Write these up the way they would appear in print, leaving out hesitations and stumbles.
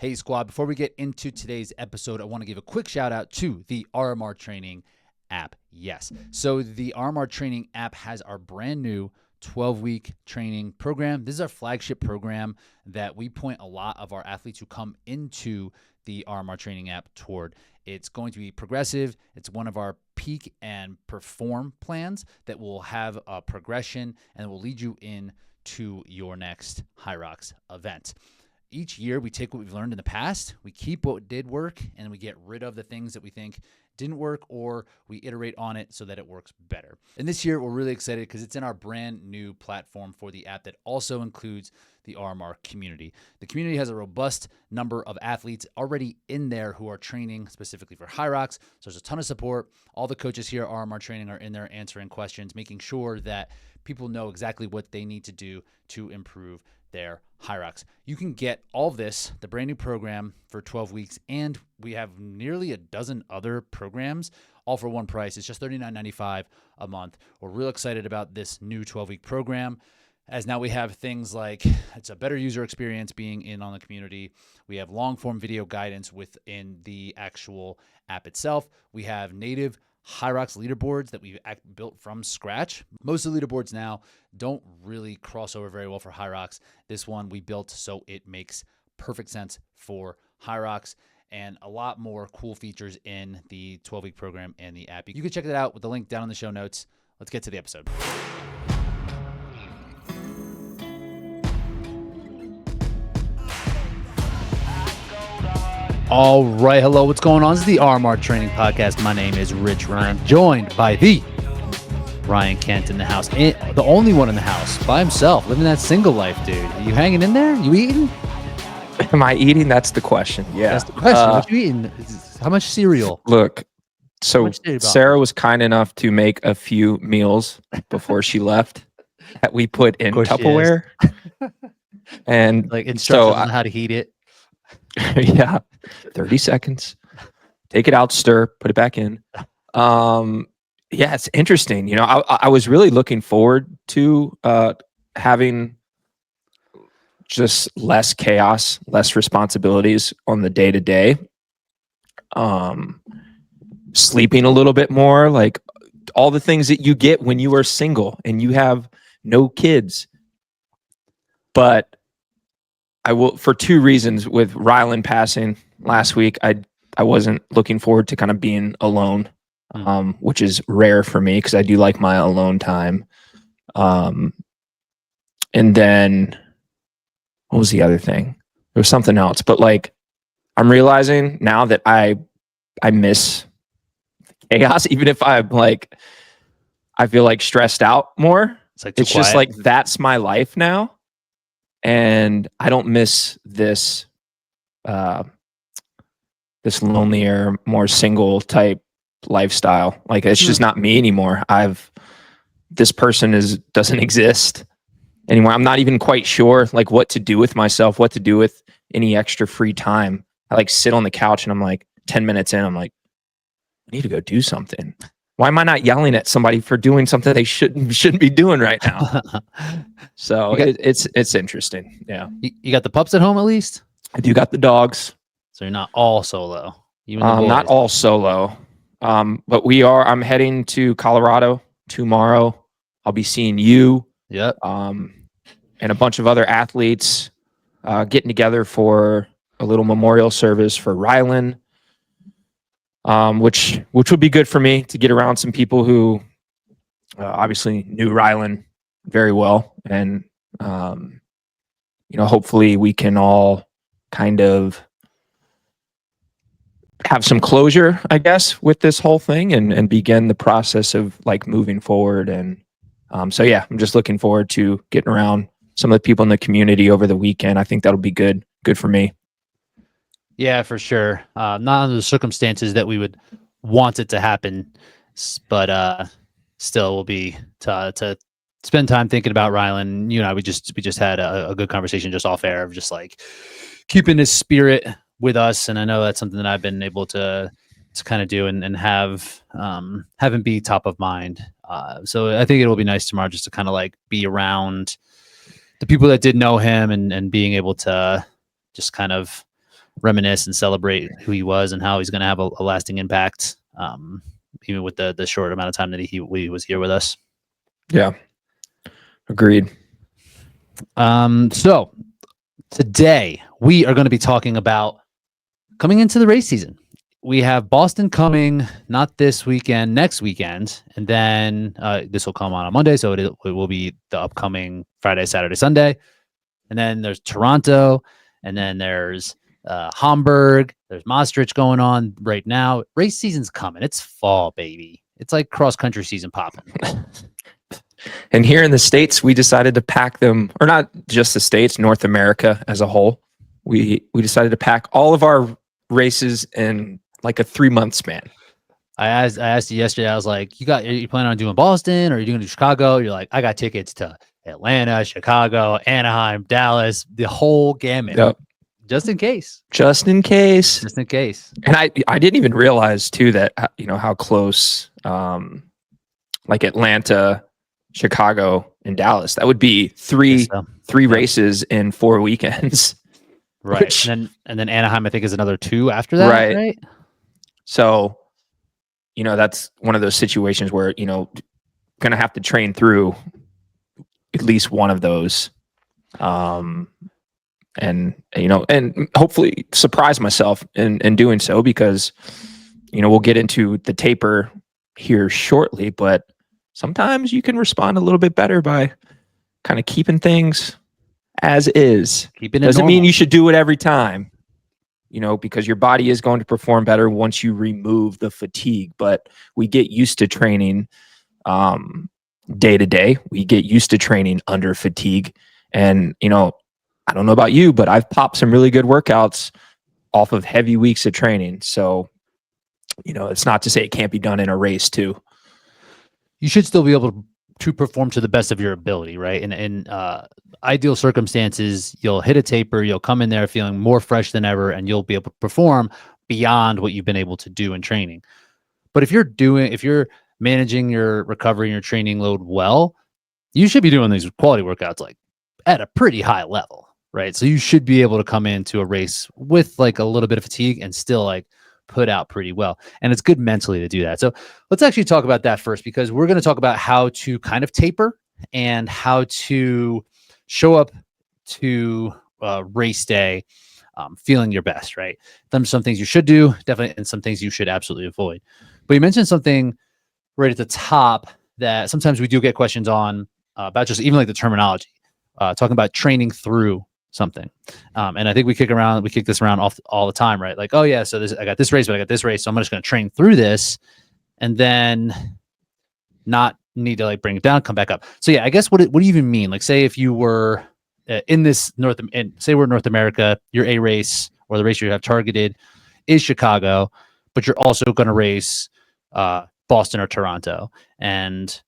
Hey squad, before we get into today's episode, I want to give a quick shout out to the RMR Training app. Yes. So the RMR Training app has our brand new 12-week training program. This is our flagship program that we point a lot of our athletes who come into the RMR Training app toward. It's going to be progressive. It's one of our peak and perform plans that will have a progression and will lead you in to your next Hyrox event. Each year, we take what we've learned in the past, we keep what did work, and we get rid of the things that we think didn't work, or we iterate on it so that it works better. And this year, we're really excited because it's in our brand new platform for the app that also includes the RMR community. The community has a robust number of athletes already in there who are training specifically for Hyrox. So there's a ton of support. All the coaches here at RMR Training are in there answering questions, making sure that people know exactly what they need to do to improve their Hyrox. You can get all of this, the brand new program, for 12 weeks, and we have nearly a dozen other programs, all for one price. It's just $39.95 a month. We're real excited about this new 12-week program, as now we have things like it's a better user experience being in on the community. We have long-form video guidance within the actual app itself. We have native Hyrox leaderboards that we've built from scratch. Most of the leaderboards now don't really cross over very well for Hyrox. This one we built so it makes perfect sense for Hyrox, and a lot more cool features in the 12-week program and the app. You can check it out with the link down in the show notes. Let's get to the episode. All right, hello, what's going on? This is the RMR Training Podcast. My name is Rich Ryan, joined by the Ryan Kent in the house, and the only one in the house by himself, living that single life, dude. Are you hanging in there? You eating? Am I eating? That's the question. Yeah. That's the question. What you eating? How much cereal? Look, so Sarah was kind enough to make a few meals before she left that we put in Tupperware. And like instructions on how to heat it. Yeah, 30 seconds. Take it out, stir, put it back in. Yeah, it's interesting. You know, I was really looking forward to having just less chaos, less responsibilities on the day-to-day. Sleeping a little bit more, like all the things that you get when you are single and you have no kids. But I will, for two reasons. With Rylan passing last week, I wasn't looking forward to kind of being alone, which is rare for me because I do like my alone time. And then what was the other thing? There was something else, but like I'm realizing now that I miss chaos, even if I'm like I feel like stressed out more. It's just like that's my life now. And I don't miss this this lonelier, more single type lifestyle. Like it's just not me anymore. This person doesn't exist anymore. I'm not even quite sure like what to do with myself, what to do with any extra free time. I like sit on the couch and I'm like 10 minutes in, I'm like, I need to go do something. Why am I not yelling at somebody for doing something they shouldn't be doing right now? So it's interesting. Yeah. You got the pups at home at least? I do got the dogs. So you're not all solo. Not all solo. But I'm heading to Colorado tomorrow. I'll be seeing you. Yep. And a bunch of other athletes getting together for a little memorial service for Rylan. Which would be good for me to get around some people who obviously knew Rylan very well, and hopefully we can all kind of have some closure, I guess, with this whole thing and begin the process of like moving forward. And so yeah, I'm just looking forward to getting around some of the people in the community over the weekend. I think that'll be good for me. Yeah, for sure. Not under the circumstances that we would want it to happen, but still will be to spend time thinking about Rylan. You know, we just had a good conversation just off air of just like keeping his spirit with us, and I know that's something that I've been able to kind of do and have him be top of mind. So I think it'll be nice tomorrow just to kind of like be around the people that did know him and being able to just kind of reminisce and celebrate who he was and how he's going to have a lasting impact, even with the short amount of time that he was here with us. Yeah, agreed. So today we are going to be talking about coming into the race season. We have Boston coming, not this weekend, next weekend, and then this will come on Monday, so it will be the upcoming Friday, Saturday, Sunday, and then there's Toronto, and then there's Hamburg. There's Maastricht going on right now. Race season's coming. It's fall, baby. It's like cross country season popping. And here in the States, we decided to pack them, or not just the States, North America as a whole. We decided to pack all of our races in like a 3-month span. I asked you yesterday. I was like, are you planning on doing Boston or are you going to do Chicago? You're like, I got tickets to Atlanta, Chicago, Anaheim, Dallas, the whole gamut. Yep. Just in case. Just in case. Just in case. And I didn't even realize too that how close like Atlanta, Chicago, and Dallas. That would be three races in 4 weekends. Right. And then Anaheim, I think, is another 2 after that. Right. So, that's one of those situations where, going to have to train through at least one of those. And hopefully surprise myself in doing so, because, we'll get into the taper here shortly, but sometimes you can respond a little bit better by kind of keeping things as is. Doesn't mean you should do it every time, because your body is going to perform better once you remove the fatigue. But we get used to training day to day. We get used to training under fatigue. And, I don't know about you, but I've popped some really good workouts off of heavy weeks of training. So, it's not to say it can't be done in a race too. You should still be able to perform to the best of your ability, right? In ideal circumstances, you'll hit a taper, you'll come in there feeling more fresh than ever, and you'll be able to perform beyond what you've been able to do in training. But if you're managing your recovery and your training load well, you should be doing these quality workouts like at a pretty high level, right? So you should be able to come into a race with like a little bit of fatigue and still like put out pretty well. And it's good mentally to do that. So let's actually talk about that first, because we're going to talk about how to kind of taper and how to show up to race day feeling your best, right? Some things you should do, definitely, and some things you should absolutely avoid. But you mentioned something right at the top that sometimes we do get questions on about, just even like the terminology, talking about training through something. And I think we kick this around all the time, right? Like, oh yeah, so I got this race, but I got this race, so I'm just going to train through this and then not need to like bring it down, come back up. So yeah, I guess what do you even mean? Like, say if you were say we're in North America, your A race or the race you have targeted is Chicago, but you're also going to race Boston or Toronto. And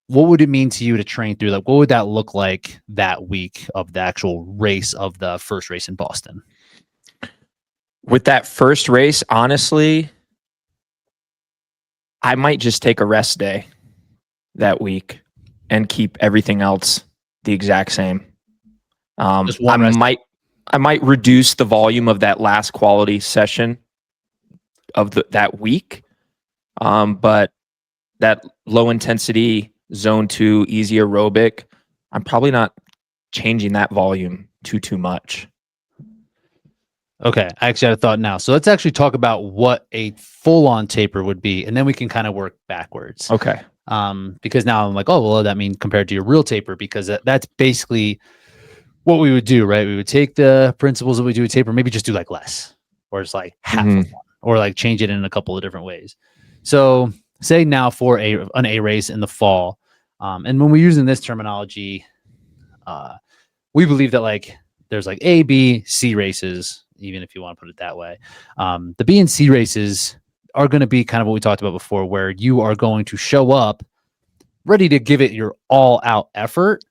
what would it mean to you to train through? Like, what would that look like that week of the actual race of the first race in Boston? With that first race, honestly, I might just take a rest day that week and keep everything else the exact same. I might reduce the volume of that last quality session of that week. But that low intensity zone 2 easy aerobic, I'm probably not changing that volume too much. Okay, I actually had a thought now. So let's actually talk about what a full-on taper would be, and then we can kind of work backwards. Okay. Because now I'm like, oh, well, what does that mean compared to your real taper? Because that's basically what we would do, right? We would take the principles that we do a taper, maybe just do like less, or just like half of one, or like change it in a couple of different ways. So say now for an A race in the fall, and when we're using this terminology, we believe that like there's like A, B, C races, even if you want to put it that way. The B and C races are going to be kind of what we talked about before, where you are going to show up ready to give it your all out effort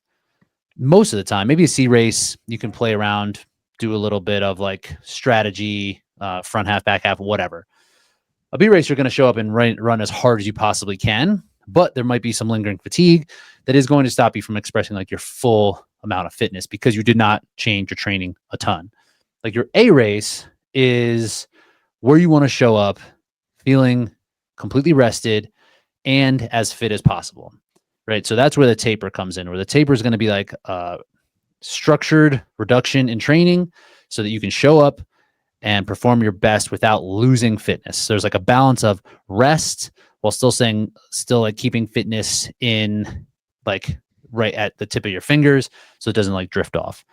most of the time. Maybe a C race, you can play around, do a little bit of like strategy, front half, back half, whatever. A B race, you're going to show up and run as hard as you possibly can, but there might be some lingering fatigue that is going to stop you from expressing like your full amount of fitness because you did not change your training a ton. Like your A race is where you want to show up feeling completely rested and as fit as possible, right? So that's where the taper comes in, where the taper is going to be like structured reduction in training so that you can show up and perform your best without losing fitness. So there's like a balance of rest while still like keeping fitness in like right at the tip of your fingers so it doesn't like drift off.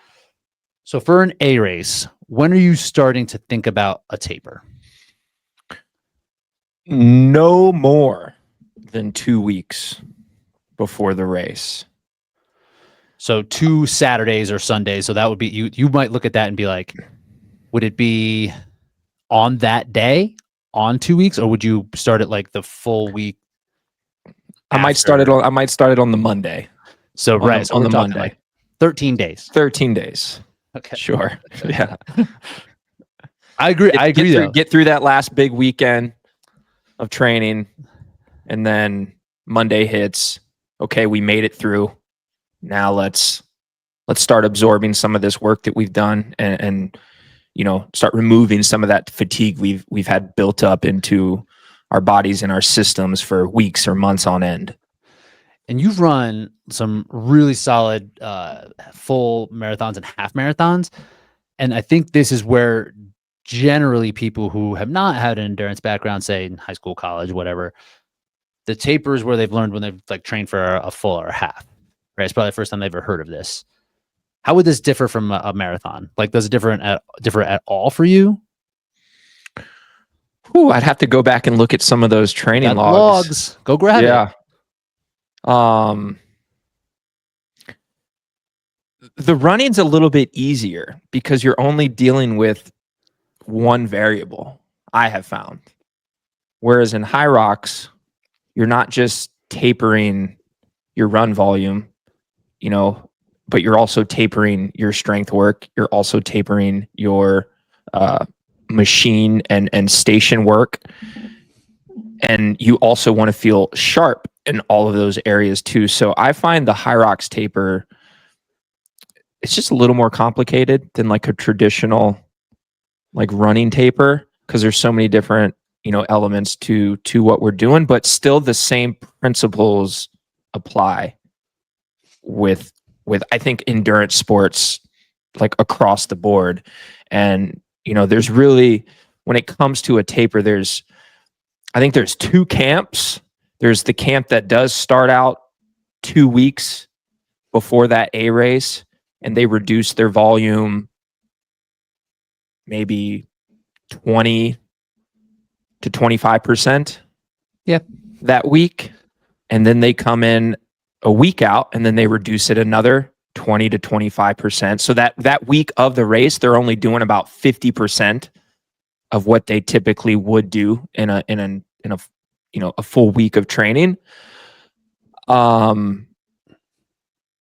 So for an A race, when are you starting to think about a taper? No more than 2 weeks before the race. So 2 Saturdays or Sundays. So that would be you might look at that and be like, would it be on that day on 2 weeks, or would you start it like the full week? I might start it on the Monday. So right. So on we're the talking Monday. like 13 days. 13 days. Okay. Sure. Yeah. I agree. I agree though. Get through that last big weekend of training, and then Monday hits. Okay, we made it through. Now let's start absorbing some of this work that we've done and start removing some of that fatigue we've had built up into our bodies and our systems for weeks or months on end. And you've run some really solid full marathons and half marathons. And I think this is where generally people who have not had an endurance background, say in high school, college, whatever, the taper is where they've learned when they've like trained for a full or a half, right? It's probably the first time they've ever heard of this. How would this differ from a marathon? Like, does it differ at all for you? Ooh, I'd have to go back and look at some of those training logs. Go grab it. The running's a little bit easier because you're only dealing with one variable, I have found. Whereas in Hyrox, you're not just tapering your run volume, but you're also tapering your strength work. You're also tapering your machine and station work. And you also want to feel sharp in all of those areas too. So I find the Hyrox taper, it's just a little more complicated than like a traditional like running taper, because there's so many different elements to what we're doing, but still the same principles apply with I think endurance sports like across the board. And there's really, when it comes to a taper, I think there's 2 camps. There's the camp that does start out 2 weeks before that A race, and they reduce their volume maybe 20 to 25% that week. And then they come in a week out and then they reduce it another 20 to 25%. So that week of the race, they're only doing about 50% of what they typically would do in a full week of training. And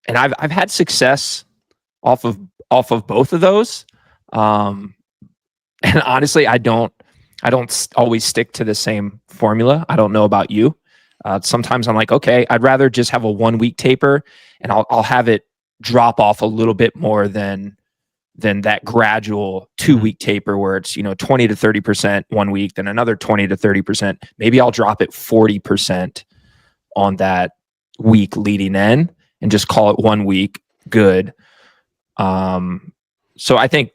I've had success off of both of those. And honestly, I don't always stick to the same formula. I don't know about you. Sometimes I'm like, okay, I'd rather just have a 1 week taper, and I'll have it drop off a little bit more than that gradual 2 week taper where it's 20 to 30% 1 week, then another 20 to 30%. Maybe I'll drop it 40% on that week leading in and just call it 1 week good. So I think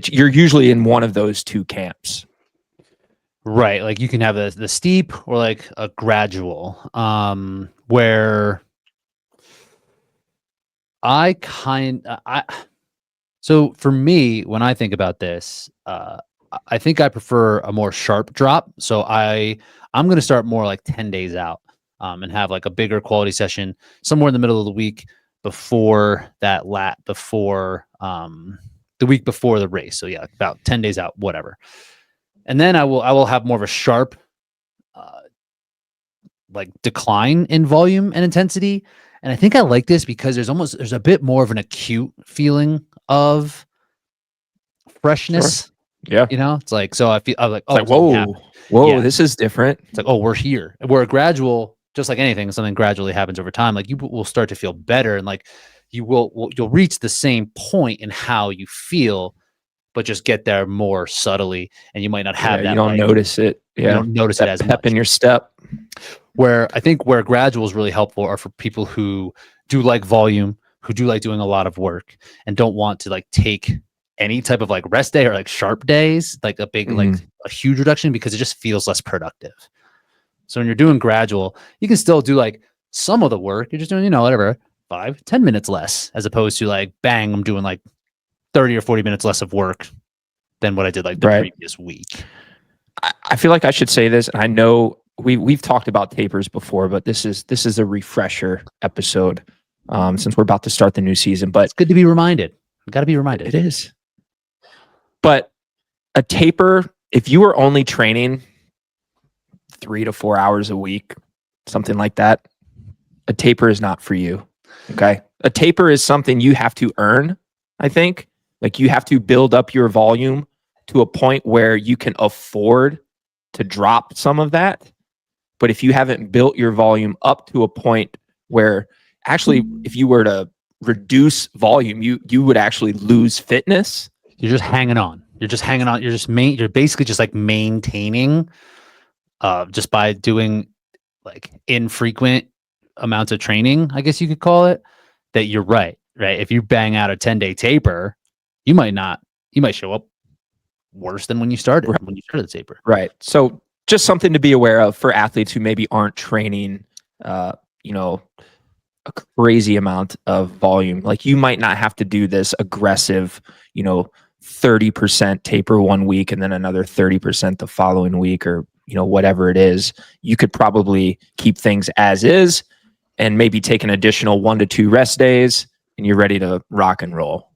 you're usually in one of those 2 camps. Right. Like you can have the steep or like a gradual, where so for me, when I think about this, I think I prefer a more sharp drop. So I'm going to start more like 10 days out, and have like a bigger quality session somewhere in the middle of the week before the week before the race. So yeah, about 10 days out, whatever. And then I will have more of a sharp, like decline in volume and intensity. And I think I like this because there's a bit more of an acute feeling of freshness. Sure. Yeah. It's like, so I'm like, whoa, yeah. This is different. It's like, oh, we're here. We're a gradual, just like anything, something gradually happens over time. Like you will start to feel better, and like you'll reach the same point in how you feel but just get there more subtly, and you might not have that. You don't notice it. Yeah, you don't notice that it as pep much. in your step. Where I think where gradual is really helpful are for people who do like volume, who do like doing a lot of work, and don't want to like take any type of like rest day or like sharp days, like a big like a huge reduction, because it just feels less productive. So when you're doing gradual, you can still do like some of the work. You're just doing, whatever, 5-10 minutes less, as opposed to like, bang, I'm doing like 30 or 40 minutes less of work than what I did like the previous week. I feel like I should say this. And I know we've talked about tapers before, but this is a refresher episode since we're about to start the new season. But it's good to be reminded. You got to be reminded. It is. But a taper, if you are only training 3 to 4 hours a week, something like that, a taper is not for you. Okay. A taper is something you have to earn, I think. Like you have to build up your volume to a point where you can afford to drop some of that. But if you haven't built your volume up to a point where actually, if you were to reduce volume, you would actually lose fitness. You're just hanging on. You're basically just like maintaining just by doing like infrequent amounts of training, I guess you could call it, that you're right. If you bang out a 10-day taper, you might show up worse than when you started the taper. Right. So just something to be aware of for athletes who maybe aren't training, a crazy amount of volume. Like you might not have to do this aggressive, 30% taper one week and then another 30% the following week, or, whatever it is. You could probably keep things as is and maybe take an additional 1 to 2 rest days and you're ready to rock and roll.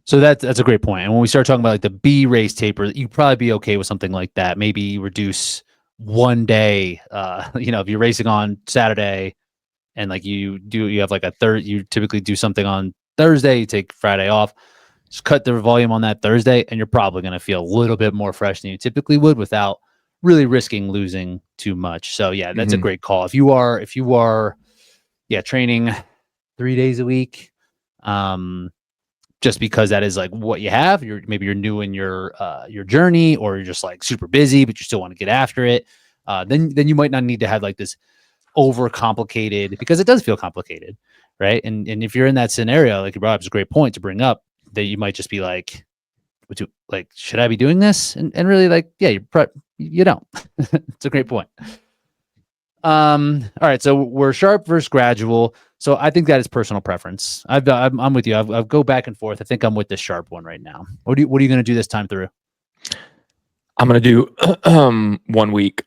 So that's a great point. And when we start talking about like the B race taper, you'd probably be okay with something like that. Maybe reduce one day. If you're racing on Saturday and like you have like you typically do something on Thursday, you take Friday off, just cut the volume on that Thursday, and you're probably going to feel a little bit more fresh than you typically would without really risking losing too much. So yeah, that's a great call. If you are training 3 days a week, just because that is like what you have, maybe you're new in your journey, or you're just like super busy, but you still want to get after it. Then you might not need to have like this overcomplicated, because it does feel complicated, right? And if you're in that scenario, like you brought up, is a great point to bring up, that you might just be like, should I be doing this? And really, like, yeah, you don't. It's a great point. All right, so we're sharp versus gradual. So I think that is personal preference. I'm with you. I'll go back and forth. I think I'm with the sharp one right now. What are you going to do this time through? I'm going to do 1 week.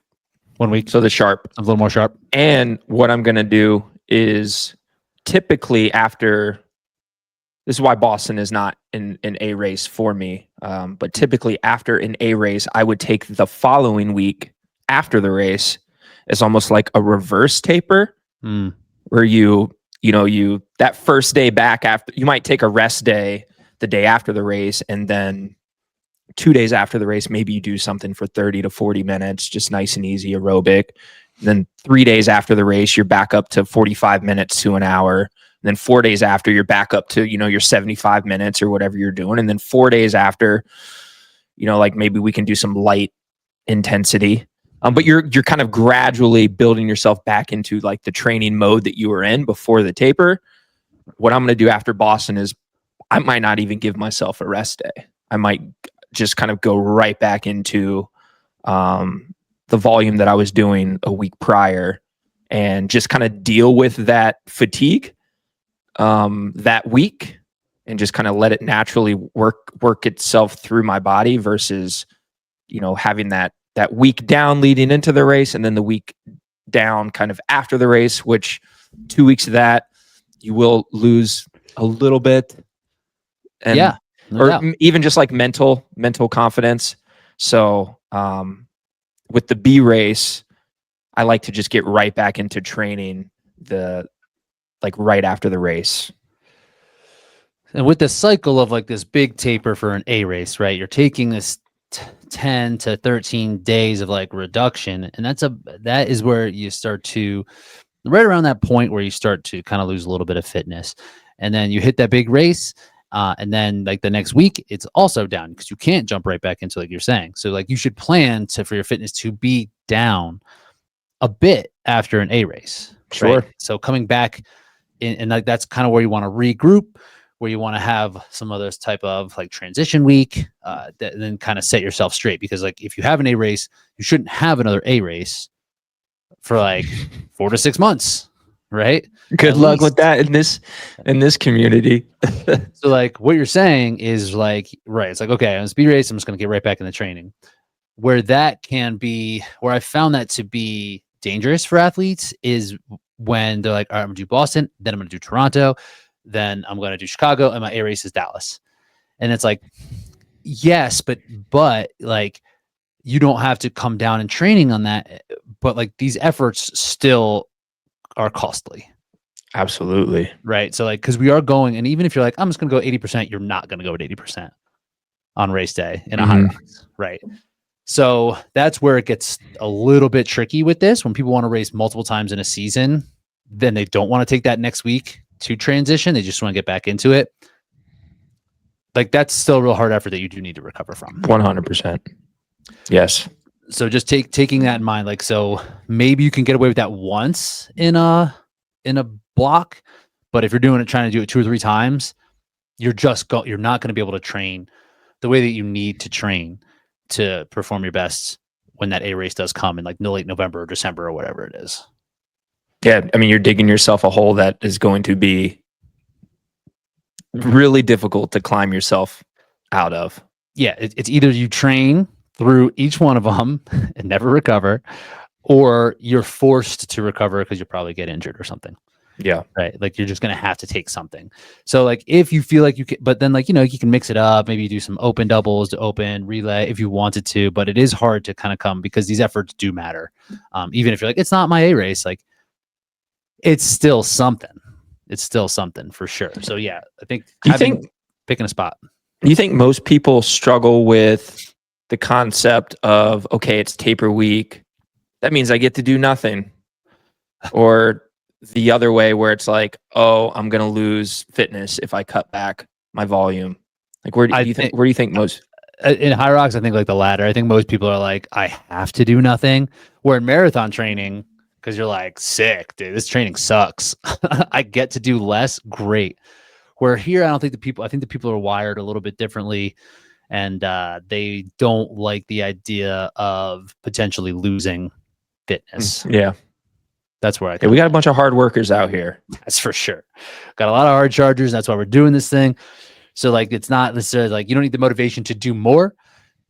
1 week. So the sharp. A little more sharp. And what I'm going to do is typically after, this is why Boston is not an A race for me. But typically after an A race, I would take the following week after the race as almost like a reverse taper, where you that first day back after, you might take a rest day the day after the race, and then 2 days after the race, maybe you do something for 30 to 40 minutes, just nice and easy aerobic. And then 3 days after the race, you're back up to 45 minutes to an hour. And then 4 days after, you're back up to, your 75 minutes or whatever you're doing. And then 4 days after, like maybe we can do some light intensity. But you're kind of gradually building yourself back into like the training mode that you were in before the taper. What I'm going to do after Boston is I might not even give myself a rest day. I might just kind of go right back into the volume that I was doing a week prior, and just kind of deal with that fatigue that week, and just kind of let it naturally work itself through my body, versus having that week down leading into the race, and then the week down kind of after the race, which 2 weeks of that you will lose a little bit. And yeah. No doubt. Even just like mental confidence. So with the B race, I like to just get right back into training right after the race. And with the cycle of like this big taper for an A race, right? You're taking this 10 to 13 days of like reduction, and that is where you start to, right around that point where you start to kind of lose a little bit of fitness, and then you hit that big race. And then like the next week, it's also down because you can't jump right back into like you're saying. So like you should plan for your fitness to be down a bit after an A race. Sure. Right? So coming back and like that's kind of where you want to regroup, where you want to have some of those type of like transition week, then kind of set yourself straight. Because like if you have an A race, you shouldn't have another A race for like 4 to 6 months, right? Good luck with that in this community. So like what you're saying is like, right, it's like, okay, on a speed race, I'm just going to get right back in the training. Where that can be, where I found that to be dangerous for athletes is when they're like, all right, I'm going to do Boston, then I'm going to do Toronto, then I'm going to do Chicago, and my A race is Dallas. And it's like, yes, but like, you don't have to come down in training on that. But like these efforts still are costly. Absolutely. Right. So like, cause we are going, and even if you're like, I'm just going to go 80%, you're not going to go at 80% on race day in a Hyrox. Right. So that's where it gets a little bit tricky with this. When people want to race multiple times in a season, then they don't want to take that next week to transition. They just want to get back into it. Like that's still a real hard effort that you do need to recover from. 100%. Yes. So just taking that in mind, like, so maybe you can get away with that once in a block, but if you're trying to do it 2 or 3 times, you're not going to be able to train the way that you need to train to perform your best when that A race does come in like late November or December or whatever it is. Yeah. I mean, you're digging yourself a hole that is going to be really difficult to climb yourself out of. Yeah. It's either you train through each one of them and never recover, or you're forced to recover because you'll probably get injured or something. Yeah. Right. Like you're just going to have to take something. So like if you feel like you can, but then like, you can mix it up, maybe you do some open doubles to open relay if you wanted to, but it is hard to kind of come because these efforts do matter. Even if you're like, it's not my A race, like it's still something. It's still something for sure. So yeah, I think picking a spot. Do you think most people struggle with the concept of, okay, it's taper week, that means I get to do nothing? Or the other way where it's like, oh, I'm going to lose fitness if I cut back my volume? Like, where do you think most in Hyrox? I think like the latter. I think most people are like, I have to do nothing. Where in marathon training, because you're like, sick, dude, this training sucks. I get to do less. Great. Where here, I think the people are wired a little bit differently, and they don't like the idea of potentially losing fitness. Yeah. That's where we got a bunch of hard workers out here. That's for sure. Got a lot of hard chargers. That's why we're doing this thing. So like, it's not necessarily like you don't need the motivation to do more.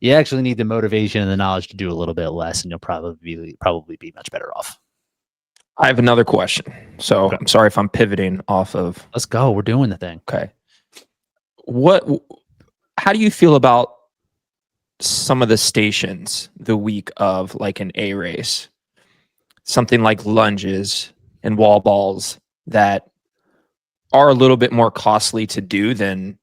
You actually need the motivation and the knowledge to do a little bit less, and you'll probably be much better off. I have another question. So okay. I'm sorry if I'm pivoting off of. Let's go. We're doing the thing. Okay. How do you feel about some of the stations the week of like an A race? Something like lunges and wall balls that are a little bit more costly to do than,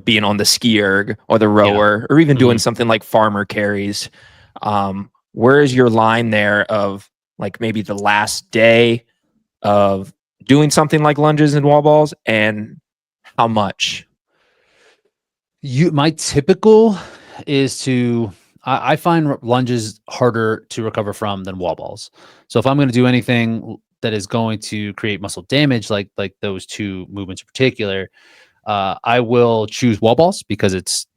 being on the ski erg or the rower, or even doing something like farmer carries. Where is your line there of like maybe the last day of doing something like lunges and wall balls, and how much? My typical is to, I find lunges harder to recover from than wall balls. So if I'm going to do anything that is going to create muscle damage, like those two movements in particular, I will choose wall balls because it's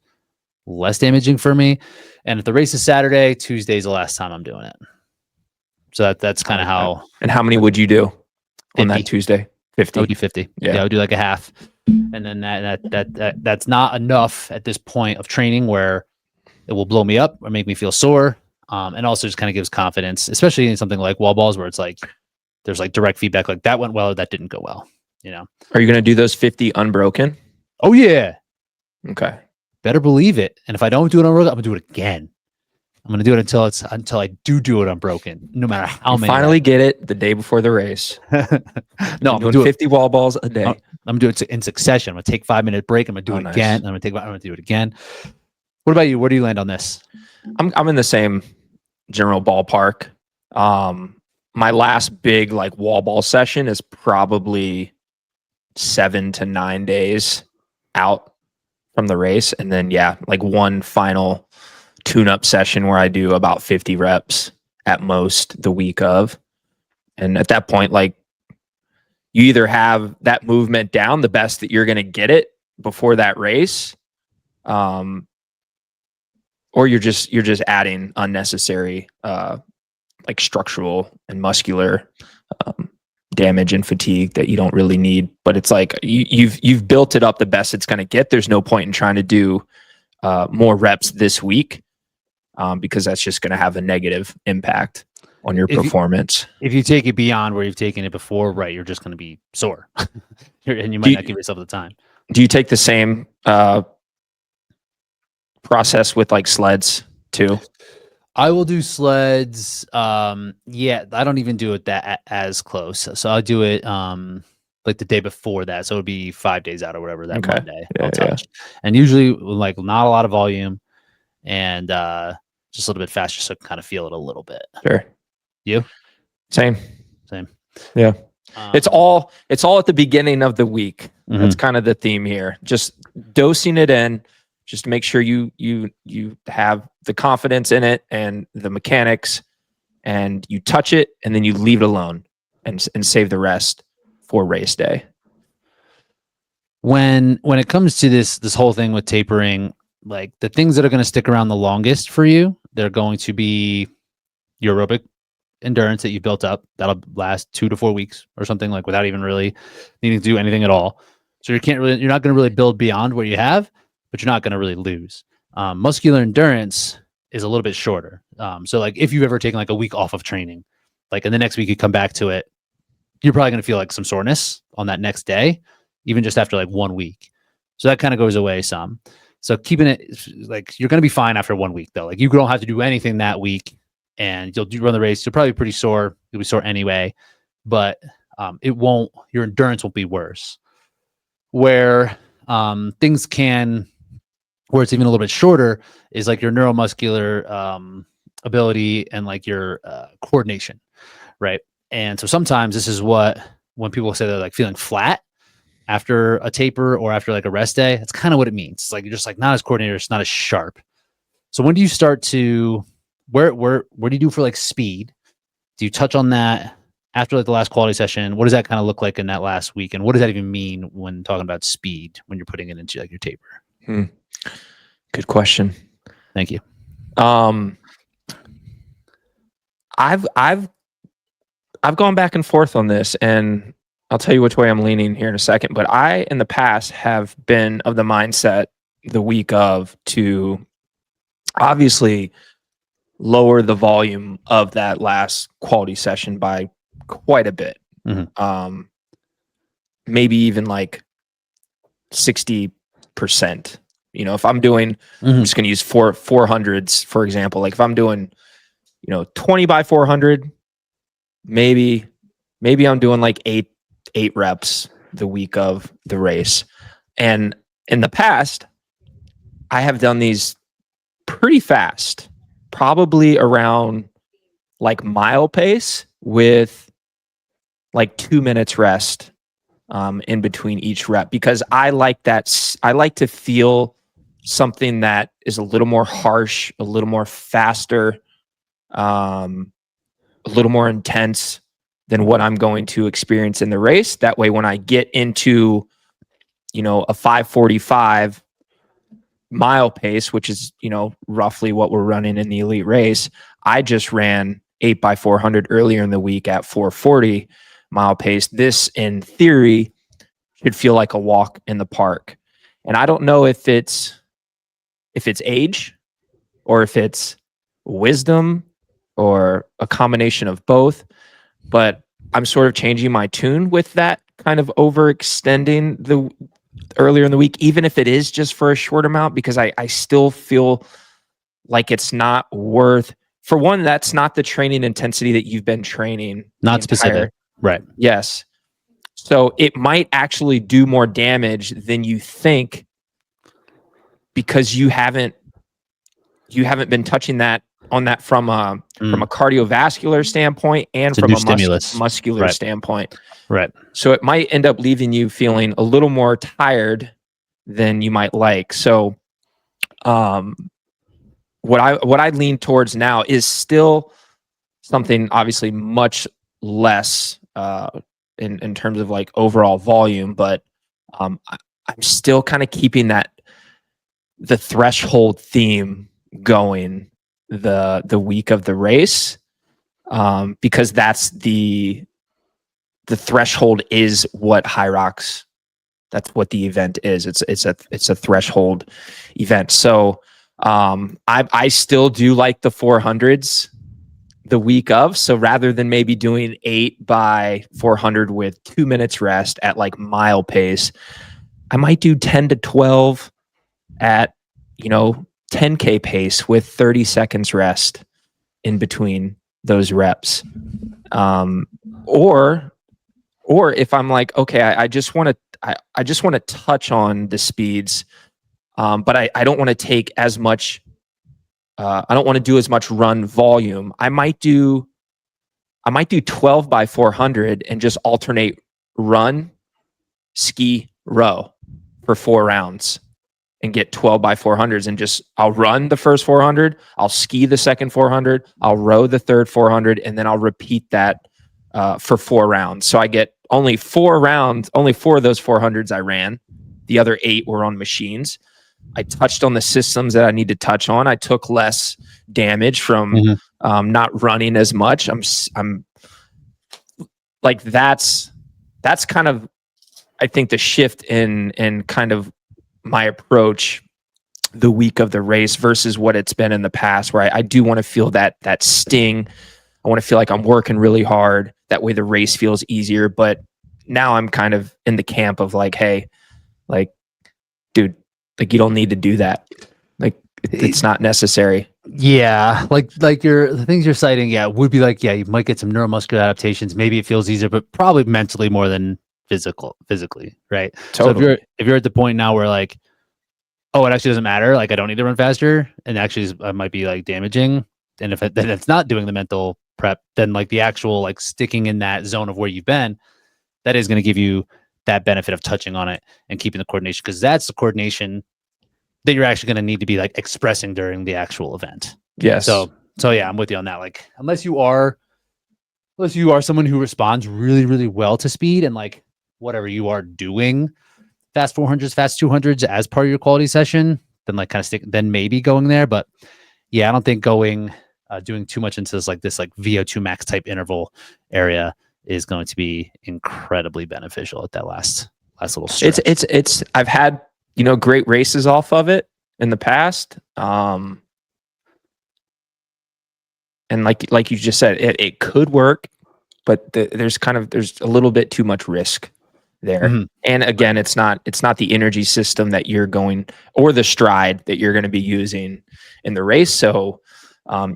less damaging for me. And if the race is Saturday, Tuesday is the last time I'm doing it. So that's kind of how. And how many would you do on that Tuesday? 50. I would do 50. Yeah, I would do like a half. And then that's not enough at this point of training where it will blow me up or make me feel sore. And also just kind of gives confidence, especially in something like wall balls where it's like there's like direct feedback, like that went well or that didn't go well. Are you going to do those 50 unbroken? Oh yeah. Okay. Better believe it. And if I don't do it unbroken, I'm gonna do it again. I'm gonna do it until I do it unbroken, no matter how many. Finally get it the day before the race. No, I'm doing 50 wall balls a day. I'm doing it in succession. I'm gonna take 5-minute break. I'm gonna do it again. I'm gonna do it again. What about you? Where do you land on this? I'm in the same general ballpark. My last big like wall ball session is probably 7 to 9 days out from the race. And then, yeah, like one final tune-up session where I do about 50 reps at most the week of. And at that point, like, you either have that movement down the best that you're going to get it before that race, or you're just adding unnecessary like structural and muscular damage and fatigue that you don't really need. But it's like you've built it up the best it's going to get. There's no point in trying to do more reps this week, because that's just going to have a negative impact on your performance. If you take it beyond where you've taken it before, right, you're just going to be sore, and you might not give yourself the time. Do you take the same process with like sleds too? I will do sleds. Yeah, I don't even do it that as close. So I'll do it like the day before that. So it would be 5 days out or whatever that Monday. I'll touch. And usually like not a lot of volume and just a little bit faster, so I can kind of feel it a little bit. Sure. You? Same. Yeah. It's all at the beginning of the week. Mm-hmm. That's kind of the theme here. Just dosing it in. Just make sure you have the confidence in it and the mechanics, and you touch it, and then you leave it alone and save the rest for race day. When it comes to this whole thing with tapering, like the things that are going to stick around the longest for you, they're going to be your aerobic endurance that you built up. That'll last 2 to 4 weeks or something, like without even really needing to do anything at all. So you're not going to really build beyond what you have, but you're not going to really lose. Muscular endurance is a little bit shorter. So like if you've ever taken like a week off of training, like in the next week you come back to it, you're probably going to feel like some soreness on that next day, even just after like 1 week. So that kind of goes away some. So keeping it like you're going to be fine after 1 week though. Like you don't have to do anything that week, and you'll run the race. You'll probably be pretty sore. You'll be sore anyway, but your endurance won't be worse. Where things can, where it's even a little bit shorter, is like your neuromuscular ability and like your coordination, right? And so sometimes this is when people say they're like feeling flat after a taper or after like a rest day, that's kind of what it means. It's like you're just like not as coordinated, it's not as sharp. So when do you start to where do you do for like speed? Do you touch on that after like the last quality session? What does that kind of look like in that last week? And what does that even mean when talking about speed when you're putting it into like your taper? Good question. Thank you. I've gone back and forth on this, and I'll tell you which way I'm leaning here in a second. But I, in the past, have been of the mindset the week of to obviously lower the volume of that last quality session by quite a bit. Mm-hmm. Maybe even like 60%. You know, if I'm doing, I'm just going to use 400s, for example. Like if I'm doing, 20 by 400, maybe I'm doing like eight reps the week of the race. And in the past, I have done these pretty fast, probably around like mile pace with like 2 minutes rest in between each rep, because I like that. I like to feel something that is a little more harsh, a little more faster, a little more intense than what I'm going to experience in the race. That way, when I get into, a 5:45 mile pace, which is, roughly what we're running in the elite race, I just ran 8 by 400 earlier in the week at 4:40 mile pace. This, in theory, should feel like a walk in the park. And I don't know if it's age or if it's wisdom or a combination of both, but I'm sort of changing my tune with that kind of overextending the earlier in the week, even if it is just for a short amount, because I still feel like it's not worth, for one, that's not the training intensity that you've been training. Not specific. Right. Yes. So it might actually do more damage than you think, because you haven't been touching that on that from a cardiovascular standpoint and from a muscular standpoint. Right. So it might end up leaving you feeling a little more tired than you might like. So what I lean towards now is still something obviously much less in terms of like overall volume, but I'm still kind of keeping the threshold theme going the week of the race, because that's the threshold is what Hyrox, that's what the event is. It's a threshold event. So I still do like the 400s the week of. So rather than maybe doing 8 by 400 with 2 minutes rest at like mile pace, I might do 10 to 12 at 10K pace with 30 seconds rest in between those reps. Or if I'm like, okay, I just want to touch on the speeds, but I don't want to take as much. I don't want to do as much run volume. I might do 12 by 400 and just alternate run, ski, row for 4 rounds and get 12 by 400s, and just I'll run the first 400, I'll ski the second 400, I'll row the third 400, and then I'll repeat that for 4 rounds. So I get only 4 rounds, only 4 of those 400s I ran. The other 8 were on machines. I touched on the systems that I need to touch on. I took less damage from not running as much. I'm like, that's kind of, I think, the shift in kind of my approach the week of the race versus what it's been in the past, where I do want to feel that sting. I want to feel like I'm working really hard. That way the race feels easier. But now I'm kind of in the camp of like, hey, like, dude, like, you don't need to do that. Like, it's not necessary. Yeah, like the things you're citing, would be like, you might get some neuromuscular adaptations. Maybe it feels easier, but probably mentally more than physically, right? Totally. So if you're at the point now where like, oh, it actually doesn't matter, like I don't need to run faster, and actually might be like damaging, and if then it's not doing the mental prep, then like the actual like sticking in that zone of where you've been, that is going to give you that benefit of touching on it and keeping the coordination, because that's the coordination that you're actually going to need to be like expressing during the actual event. Yes. So yeah, I'm with you on that. Like, unless you are someone who responds really, really well to speed, and like whatever you are doing, fast 400s, fast 200s as part of your quality session, then like kind of then maybe going there. But yeah, I don't think doing too much into this like VO2 max type interval area is going to be incredibly beneficial at that last little stretch. It's I've had great races off of it in the past, and like you just said, it could work, but there's a little bit too much risk there. Mm-hmm. And again, it's not the energy system that you're going, or the stride that you're going to be using in the race. So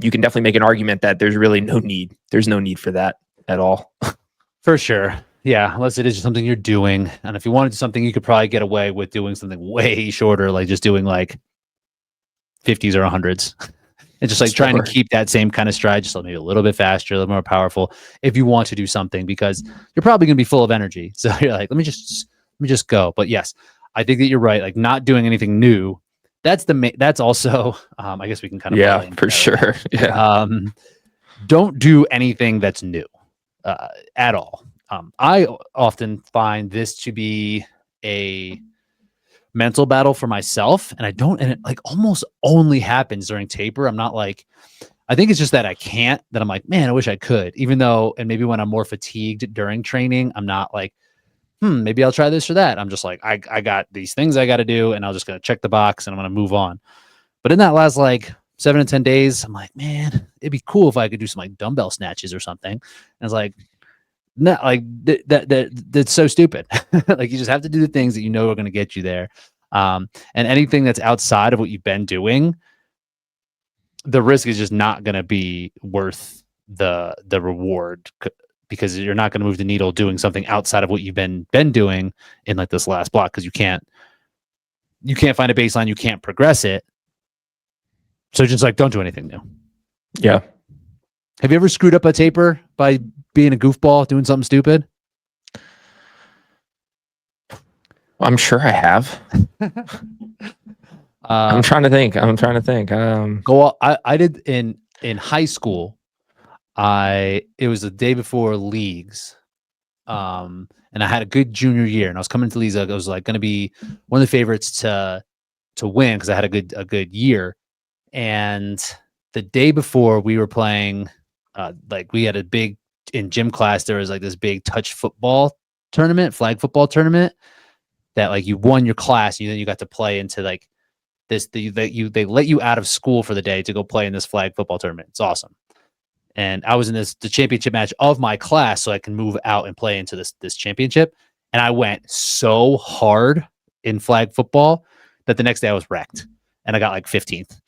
you can definitely make an argument that there's really no need. There's no need for that at all. For sure. Yeah, unless it is just something you're doing. And if you wanted something, you could probably get away with doing something way shorter, like just doing like 50s or 100s. And just like trying to keep that same kind of stride, just maybe a little bit faster, a little more powerful if you want to do something, because you're probably going to be full of energy. So you're like, let me just go. But yes, I think that you're right. Like, not doing anything new. That's also, I guess we can kind of, for sure. Yeah. Don't do anything that's new at all. I often find this to be a mental battle for myself, and it like almost only happens during taper. I'm not like, I think it's just that I can't, that I'm like, man, I wish I could, even though, and maybe when I'm more fatigued during training, I'm not like, maybe I'll try this or that. I'm just like, I got these things I got to do, and I'm just going to check the box and I'm going to move on. But in that last like 7 to 10 days, I'm like, man, it'd be cool if I could do some like dumbbell snatches or something. And it's like, no, like that's so stupid. Like, you just have to do the things that you know are going to get you there. And anything that's outside of what you've been doing, the risk is just not going to be worth the reward, because you're not going to move the needle doing something outside of what you've been doing in like this last block, because you can't find a baseline, you can't progress it. So just like, don't do anything new. Yeah. Have you ever screwed up a taper by being a goofball, doing something stupid? I'm sure I have. I'm trying to think. I did in high school. It was the day before leagues. And I had a good junior year, and I was coming to leagues. I was like going to be one of the favorites to win because I had a good year. And the day before we were playing, like we had a big in gym class. There was like this big touch football tournament, flag football tournament that like you won your class. Then you got to play into like they let you out of school for the day to go play in this flag football tournament. It's awesome. And I was in the championship match of my class, so I can move out and play into this championship. And I went so hard in flag football that the next day I was wrecked, and I got like 15th.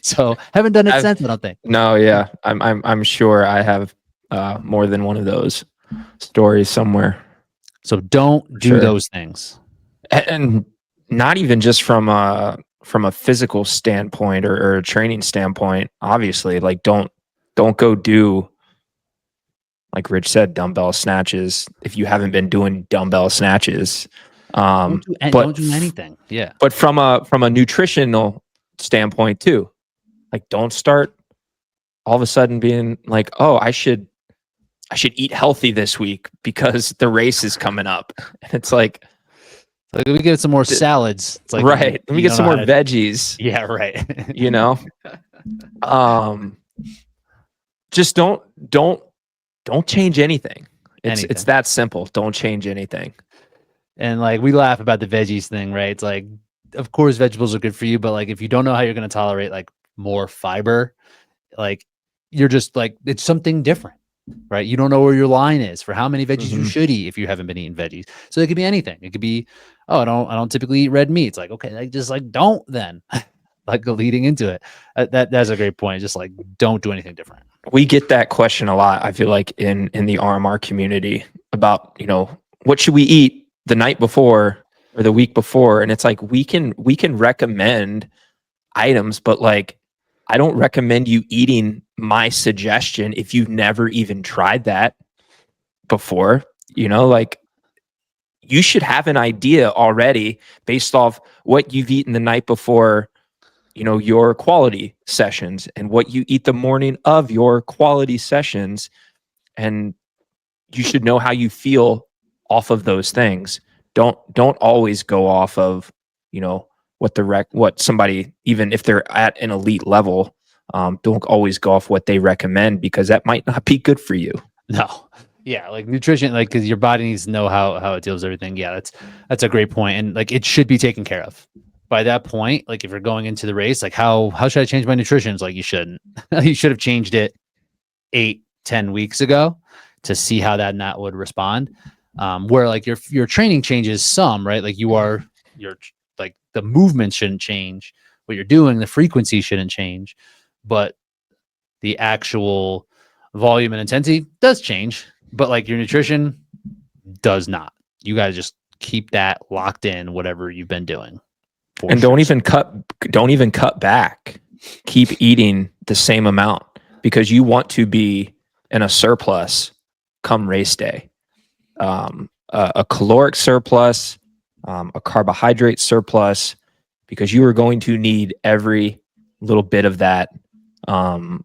So haven't done it since. I don't think. No, yeah, I'm sure I have more than one of those stories somewhere. So don't do those things, and not even just from a physical standpoint or a training standpoint. Obviously, like don't go do, like Rich said, dumbbell snatches if you haven't been doing dumbbell snatches. Don't do anything. Yeah, but from a nutritional standpoint too, like don't start all of a sudden being like, oh, I should eat healthy this week because the race is coming up. And it's like let me get some more salads. It's like, right. Let me get some more veggies. Yeah, right. Just don't change anything. It's that simple. Don't change anything. And like we laugh about the veggies thing, right? It's like, of course, vegetables are good for you, but like if you don't know how you're going to tolerate like more fiber, like you're just like it's something different, right? You don't know where your line is for how many veggies you should eat if you haven't been eating veggies. So it could be anything. It could be, oh, I don't typically eat red meat. It's like, okay, like just like don't then, like go leading into it. That's a great point. Just like don't do anything different. We get that question a lot. I feel like in the RMR community about what should we eat the night before or the week before, and it's like we can recommend items, but like I don't recommend you eating my suggestion if you've never even tried that before. Like you should have an idea already based off what you've eaten the night before, your quality sessions, and what you eat the morning of your quality sessions. And you should know how you feel off of those things. Don't always go off of, what somebody, even if they're at an elite level, don't always go off what they recommend, because that might not be good for you. No. Yeah, like nutrition, like because your body needs to know how it deals with everything. Yeah, that's a great point, and like it should be taken care of. By that point, like if you're going into the race, like how should I change my nutrition? It's like you shouldn't. You should have changed it 8-10 weeks ago to see how that would respond. Where like your training changes some, right? Like your like the movement shouldn't change. What you're doing, the frequency shouldn't change, but the actual volume and intensity does change. But like your nutrition does not. You got to just keep that locked in, whatever you've been doing. And don't even cut back. Keep eating the same amount, because you want to be in a surplus come race day. A caloric surplus, a carbohydrate surplus, because you are going to need every little bit of that come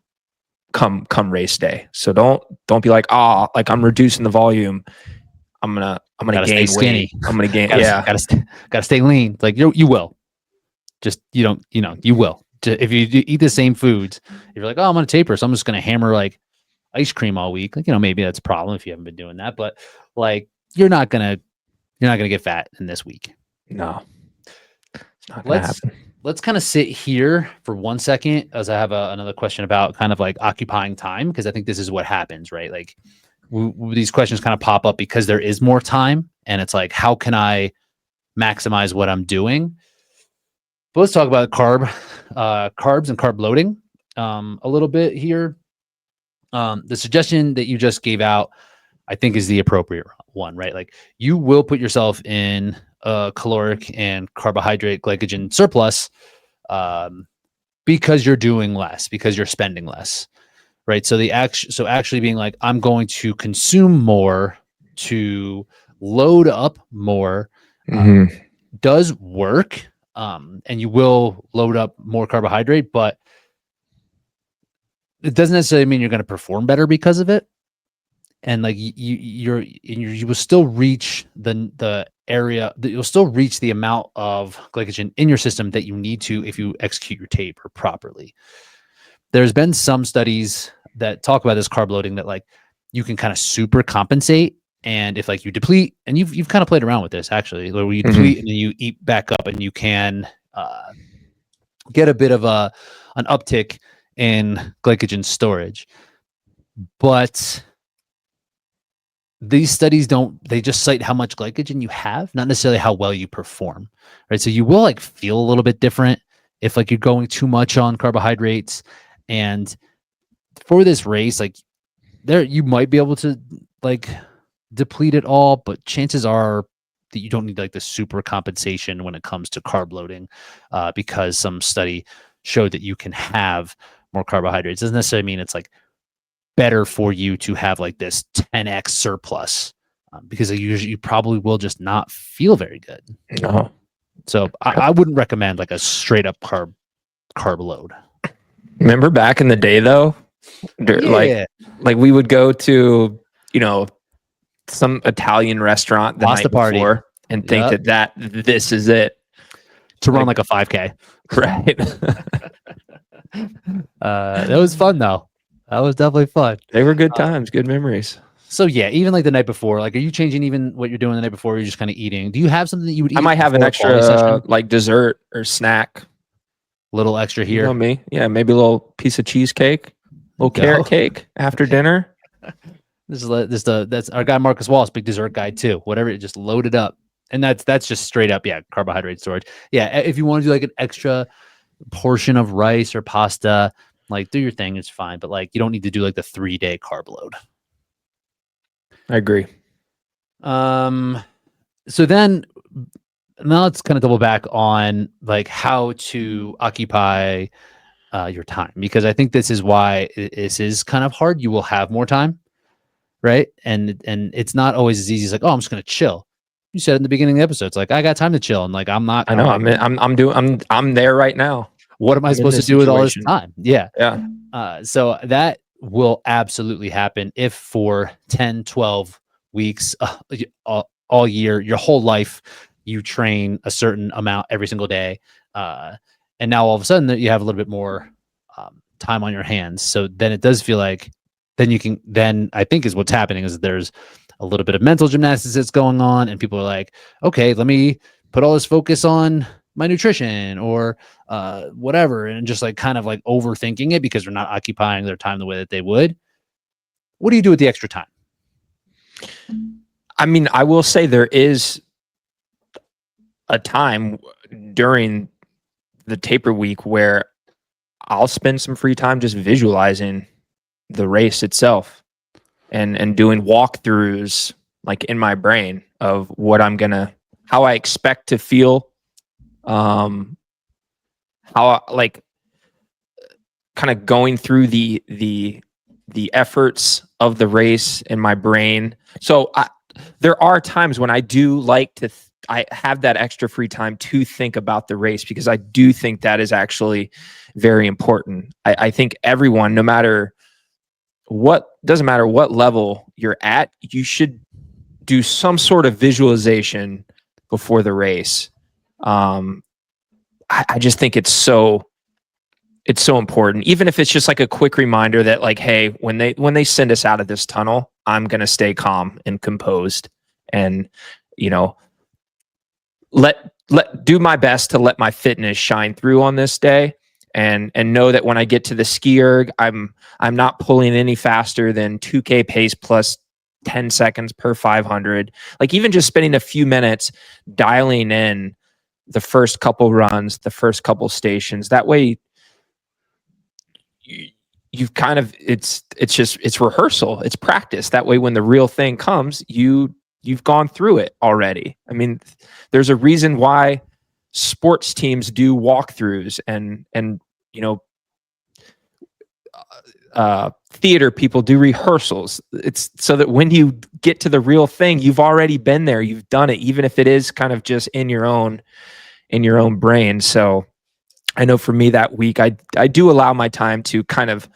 race day. So don't be like, like I'm reducing the volume, I'm gonna gain weight. I'm gonna gain. Gotta stay lean. Like you will. Just you will. If you eat the same foods, if you're like, oh, I'm gonna taper, so I'm just gonna hammer like ice cream all week. Like maybe that's a problem if you haven't been doing that, but like you're not gonna get fat in this week. No, it's not gonna happen. Let's kind of sit here for 1 second, as I have another question about kind of like occupying time, because I think this is what happens, right? Like these questions kind of pop up because there is more time, and it's like, how can I maximize what I'm doing? But let's talk about carbs and carb loading a little bit here. The suggestion that you just gave out, I think, is the appropriate one, right? Like you will put yourself in a caloric and carbohydrate glycogen surplus because you're doing less, because you're spending less, right? So actually being like, I'm going to consume more to load up more, does work, and you will load up more carbohydrate, but it doesn't necessarily mean you're going to perform better because of it. And like you will still reach the area that you'll still reach the amount of glycogen in your system that you need to if you execute your taper properly. There's been some studies that talk about this carb loading that like you can kind of super compensate. And if like you deplete, and you've kind of played around with this actually, where you deplete and then you eat back up, and you can get a bit of an uptick in glycogen storage. But these studies they just cite how much glycogen you have, not necessarily how well you perform, right? So you will like feel a little bit different if like you're going too much on carbohydrates. And for this race, like you might be able to like deplete it all, but chances are that you don't need like the super compensation when it comes to carb loading, because some study showed that you can have more carbohydrates. Doesn't necessarily mean it's like better for you to have like this 10x surplus, because you probably will just not feel very good. No. So I wouldn't recommend like a straight up carb load. Remember back in the day though, like we would go to, some Italian restaurant the night before and think that this is it to run like a 5K. Right. That was fun though. That was definitely fun. They were good times, good memories. So yeah, even like the night before, like, are you changing even what you're doing the night before? Or you're just kind of eating. Do you have something that you would eat? I might have an extra like dessert or snack. Little extra here. You know me. Yeah, maybe a little piece of cheesecake, little carrot cake after dinner. That's our guy Marcus Wallace, big dessert guy too. Whatever, just load it up. And that's just straight up, carbohydrate storage. Yeah, if you want to do like an extra portion of rice or pasta, like do your thing, it's fine. But like you don't need to do like the 3-day carb load. I agree. So then now let's kind of double back on like how to occupy your time, because I think this is why this is kind of hard. You will have more time, right? And it's not always as easy as like, oh, I'm just gonna chill. You said in the beginning of the episode, it's like I got time to chill, and like I'm not. I know. I'm there right now. What am I supposed to do with all this time? Yeah. Yeah. So that will absolutely happen if for 10, 12 weeks, all year, your whole life, you train a certain amount every single day. And now all of a sudden that you have a little bit more time on your hands. So then it does feel like then I think is what's happening is there's a little bit of mental gymnastics that's going on, and people are like, okay, let me put all this focus on my nutrition or whatever, and just like kind of like overthinking it because they're not occupying their time the way that they would. What do you do with the extra time? I mean, I will say there is a time during the taper week where I'll spend some free time just visualizing the race itself and doing walkthroughs like in my brain of what how I expect to feel, how like kind of going through the efforts of the race in my brain. So there are times when I do like to I have that extra free time to think about the race, because I do think that is actually very important. I think everyone, no matter doesn't matter what level you're at, you should do some sort of visualization before the race. I just think it's so important, even if it's just like a quick reminder that like, hey, when they send us out of this tunnel, I'm going to stay calm and composed and, do my best to let my fitness shine through on this day, and know that when I get to the ski erg, I'm not pulling any faster than 2K pace plus 10 seconds per 500. Like even just spending a few minutes dialing in the first couple runs, the first couple stations, that way you've kind of, it's rehearsal, it's practice. That way when the real thing comes, you've gone through it already. I mean, there's a reason why sports teams do walkthroughs and theater people do rehearsals. It's so that when you get to the real thing, you've already been there, you've done it, even if it is kind of just in your own brain. So I know for me that week, I do allow my time to kind of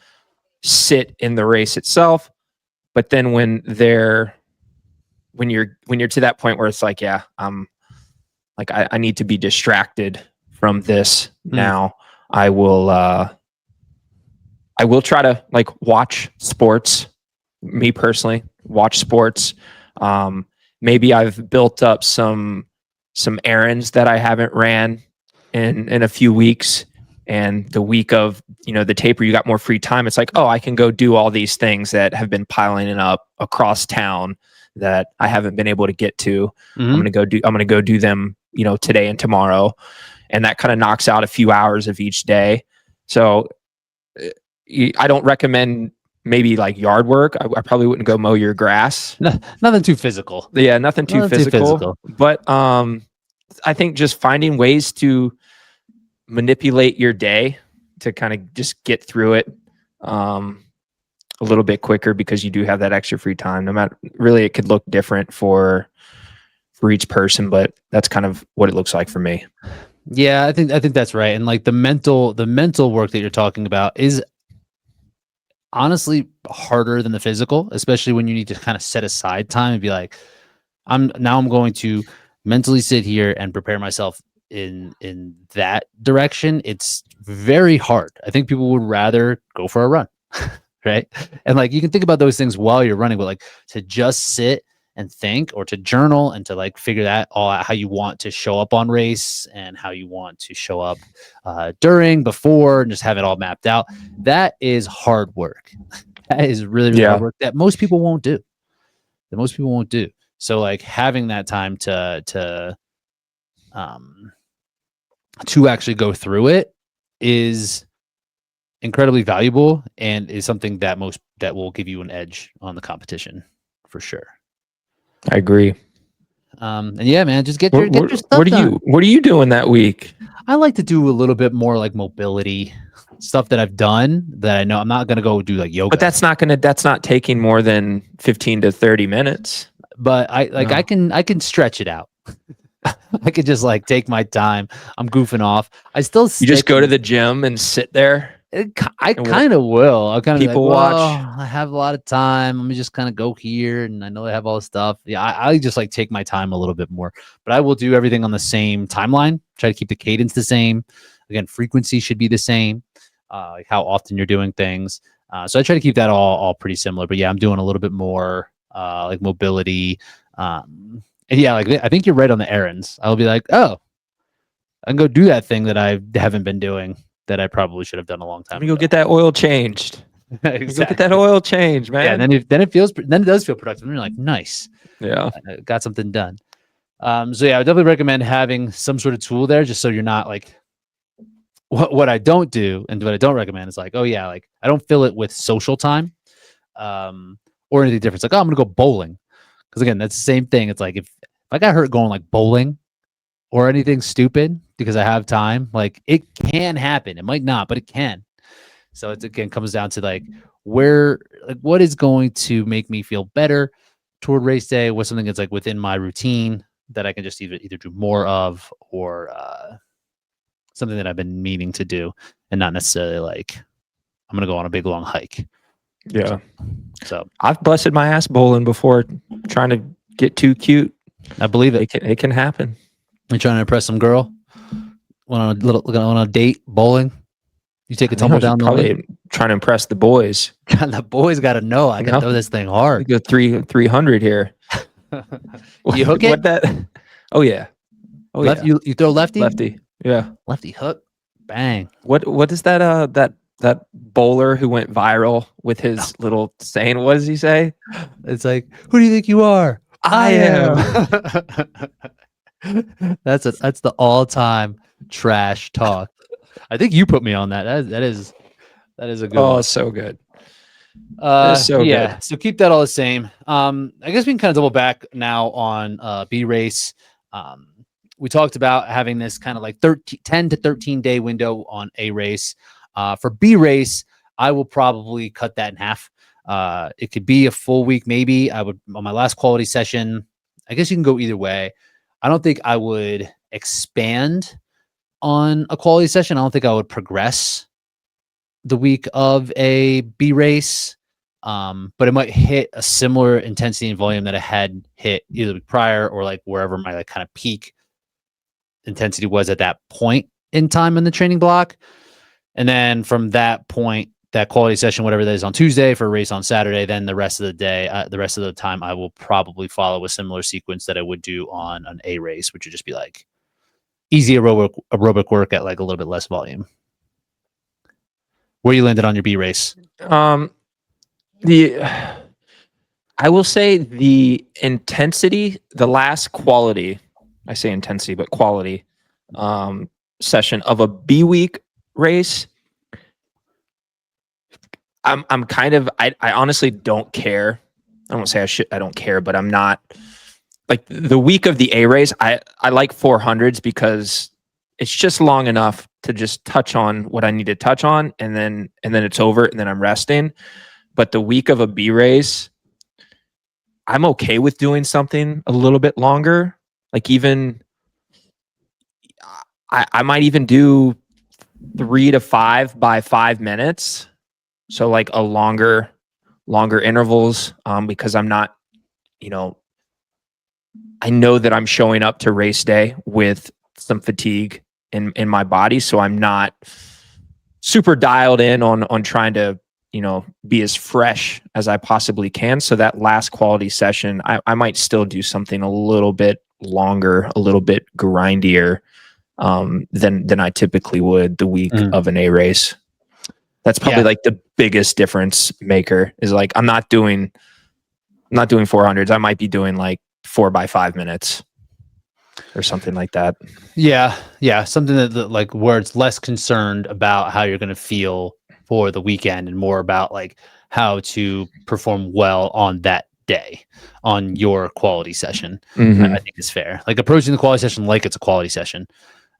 sit in the race itself, but then when you're to that point where it's like, yeah, like I need to be distracted from this now. I will try to like watch sports. Me personally, watch sports. Maybe I've built up some errands that I haven't ran in a few weeks. And the week of the taper, you got more free time. It's like, oh, I can go do all these things that have been piling up across town that I haven't been able to get to. I'm gonna go do them, today and tomorrow, and that kind of knocks out a few hours of each day. So I don't recommend maybe like yard work. I probably wouldn't go mow your grass. Nothing too physical. Yeah, nothing too physical. But I think just finding ways to manipulate your day to kind of just get through it a little bit quicker, because you do have that extra free time. No matter, really, it could look different for each person, but that's kind of what it looks like for me. Yeah, I think that's right. And like the mental work that you're talking about is honestly harder than the physical, especially when you need to kind of set aside time and be like, I'm going to mentally sit here and prepare myself in that direction. It's very hard. I think people would rather go for a run. Right. And like, you can think about those things while you're running, but like to just sit and think, or to journal and to like figure that all out, how you want to show up on race and how you want to show up during, before, and just have it all mapped out. That is hard work. That is really, really hard work that most people won't do. So like having that time to actually go through it is incredibly valuable, and is something that will give you an edge on the competition for sure. I agree. And yeah, man, just get your stuff done. What are you doing that week? I like to do a little bit more like mobility stuff that I've done that I know. I'm not going to go do like yoga. But that's not taking more than 15 to 30 minutes. But I can stretch it out. I could just like take my time. I'm goofing off. You just go to the gym and sit there. I kind of will. I'll kind of people like, watch. I have a lot of time. Let me just kind of go here, and I know I have all this stuff. Yeah, I just like take my time a little bit more. But I will do everything on the same timeline. Try to keep the cadence the same. Again, frequency should be the same. Like how often you're doing things. So I try to keep that all pretty similar. But yeah, I'm doing a little bit more like mobility. And yeah, like I think you're right on the errands. I'll be like, oh, I can go do that thing that I haven't been doing, that I probably should have done a long time ago. Go get that oil changed. Exactly. Go get that oil changed, man. Yeah, and then it does feel productive. And you're like, nice. Yeah. I got something done. So yeah, I would definitely recommend having some sort of tool there, just so you're not like, what I don't do and what I don't recommend is like, oh yeah, like I don't fill it with social time or anything different. It's like, oh, I'm gonna go bowling. Because again, that's the same thing. It's like if I got hurt going like bowling or anything stupid because I have time, like it can happen. It might not, but it can. So it again comes down to like what is going to make me feel better toward race day? What's something that's like within my routine that I can just either do more of, or something that I've been meaning to do, and not necessarily like I'm gonna go on a big long hike. Yeah. So I've busted my ass bowling before, trying to get too cute. I believe it. It can happen. You're trying to impress some girl. Went on a date bowling. You take a tumble down the lane. Trying to impress the boys. The boys got to know I can throw this thing hard. We go 300 here. You hook it? Oh yeah. Oh yeah. You throw lefty. Lefty. Yeah. Lefty hook. Bang. What is that bowler who went viral with his little saying? What does he say? It's like, who do you think you are? I am. That's the all-time trash talk. I think you put me on that. That is a good one. Oh, so good. Good. So keep that all the same. I guess we can kind of double back now on B race. We talked about having this kind of like 10 to 13 day window on A race. For B race, I will probably cut that in half. It could be a full week, maybe. I would on my last quality session. I guess you can go either way. I don't think I would expand on a quality session. I don't think I would progress the week of a B race. But it might hit a similar intensity and volume that I had hit either the week prior or like wherever my like kind of peak intensity was at that point in time in the training block. And then from that point, that quality session, whatever that is on Tuesday for a race on Saturday, then the rest of the day, the rest of the time, I will probably follow a similar sequence that I would do on an A race, which would just be like easy aerobic work at like a little bit less volume. Where you landed on your B race? I will say the intensity, the last quality, I say intensity, but quality session of a B week race. I'm kind of, I honestly don't care. I won't say I don't care, but I'm not like the week of the A race. I like 400s because it's just long enough to just touch on what I need to touch on, and then it's over, and then I'm resting. But the week of a B race, I'm okay with doing something a little bit longer. Like even I might even do 3 to 5 by 5 minutes. So like a longer intervals, because I'm not, I know that I'm showing up to race day with some fatigue in my body. So I'm not super dialed in on trying to, be as fresh as I possibly can. So that last quality session, I might still do something a little bit longer, a little bit grindier than I typically would the week of an A race. That's probably like the biggest difference maker is like, I'm not doing 400s. I might be doing like 4 by 5 minutes or something like that. Yeah. Something that like where it's less concerned about how you're going to feel for the weekend and more about like how to perform well on that day on your quality session. I think is fair. Like approaching the quality session like it's a quality session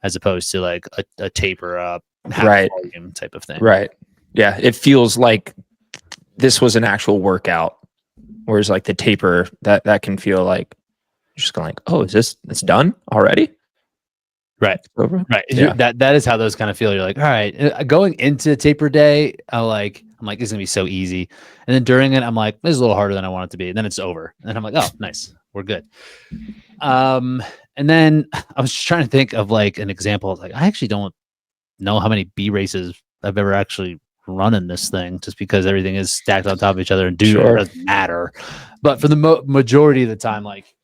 as opposed to like a taper half volume type of thing. Right. Yeah. It feels like this was an actual workout. Whereas like the taper that can feel like you're just going like, oh, it's done already? Right. Over? Right. Yeah. That is how those kind of feel. You're like, all right, going into taper day, I'm like, it's gonna be so easy. And then during it, I'm like, this is a little harder than I want it to be. And then it's over. And I'm like, oh, nice. We're good. And then I was just trying to think of like an example of like, I actually don't know how many B races I've ever actually run in this thing just because everything is stacked on top of each other and it doesn't matter. But for the majority of the time, like,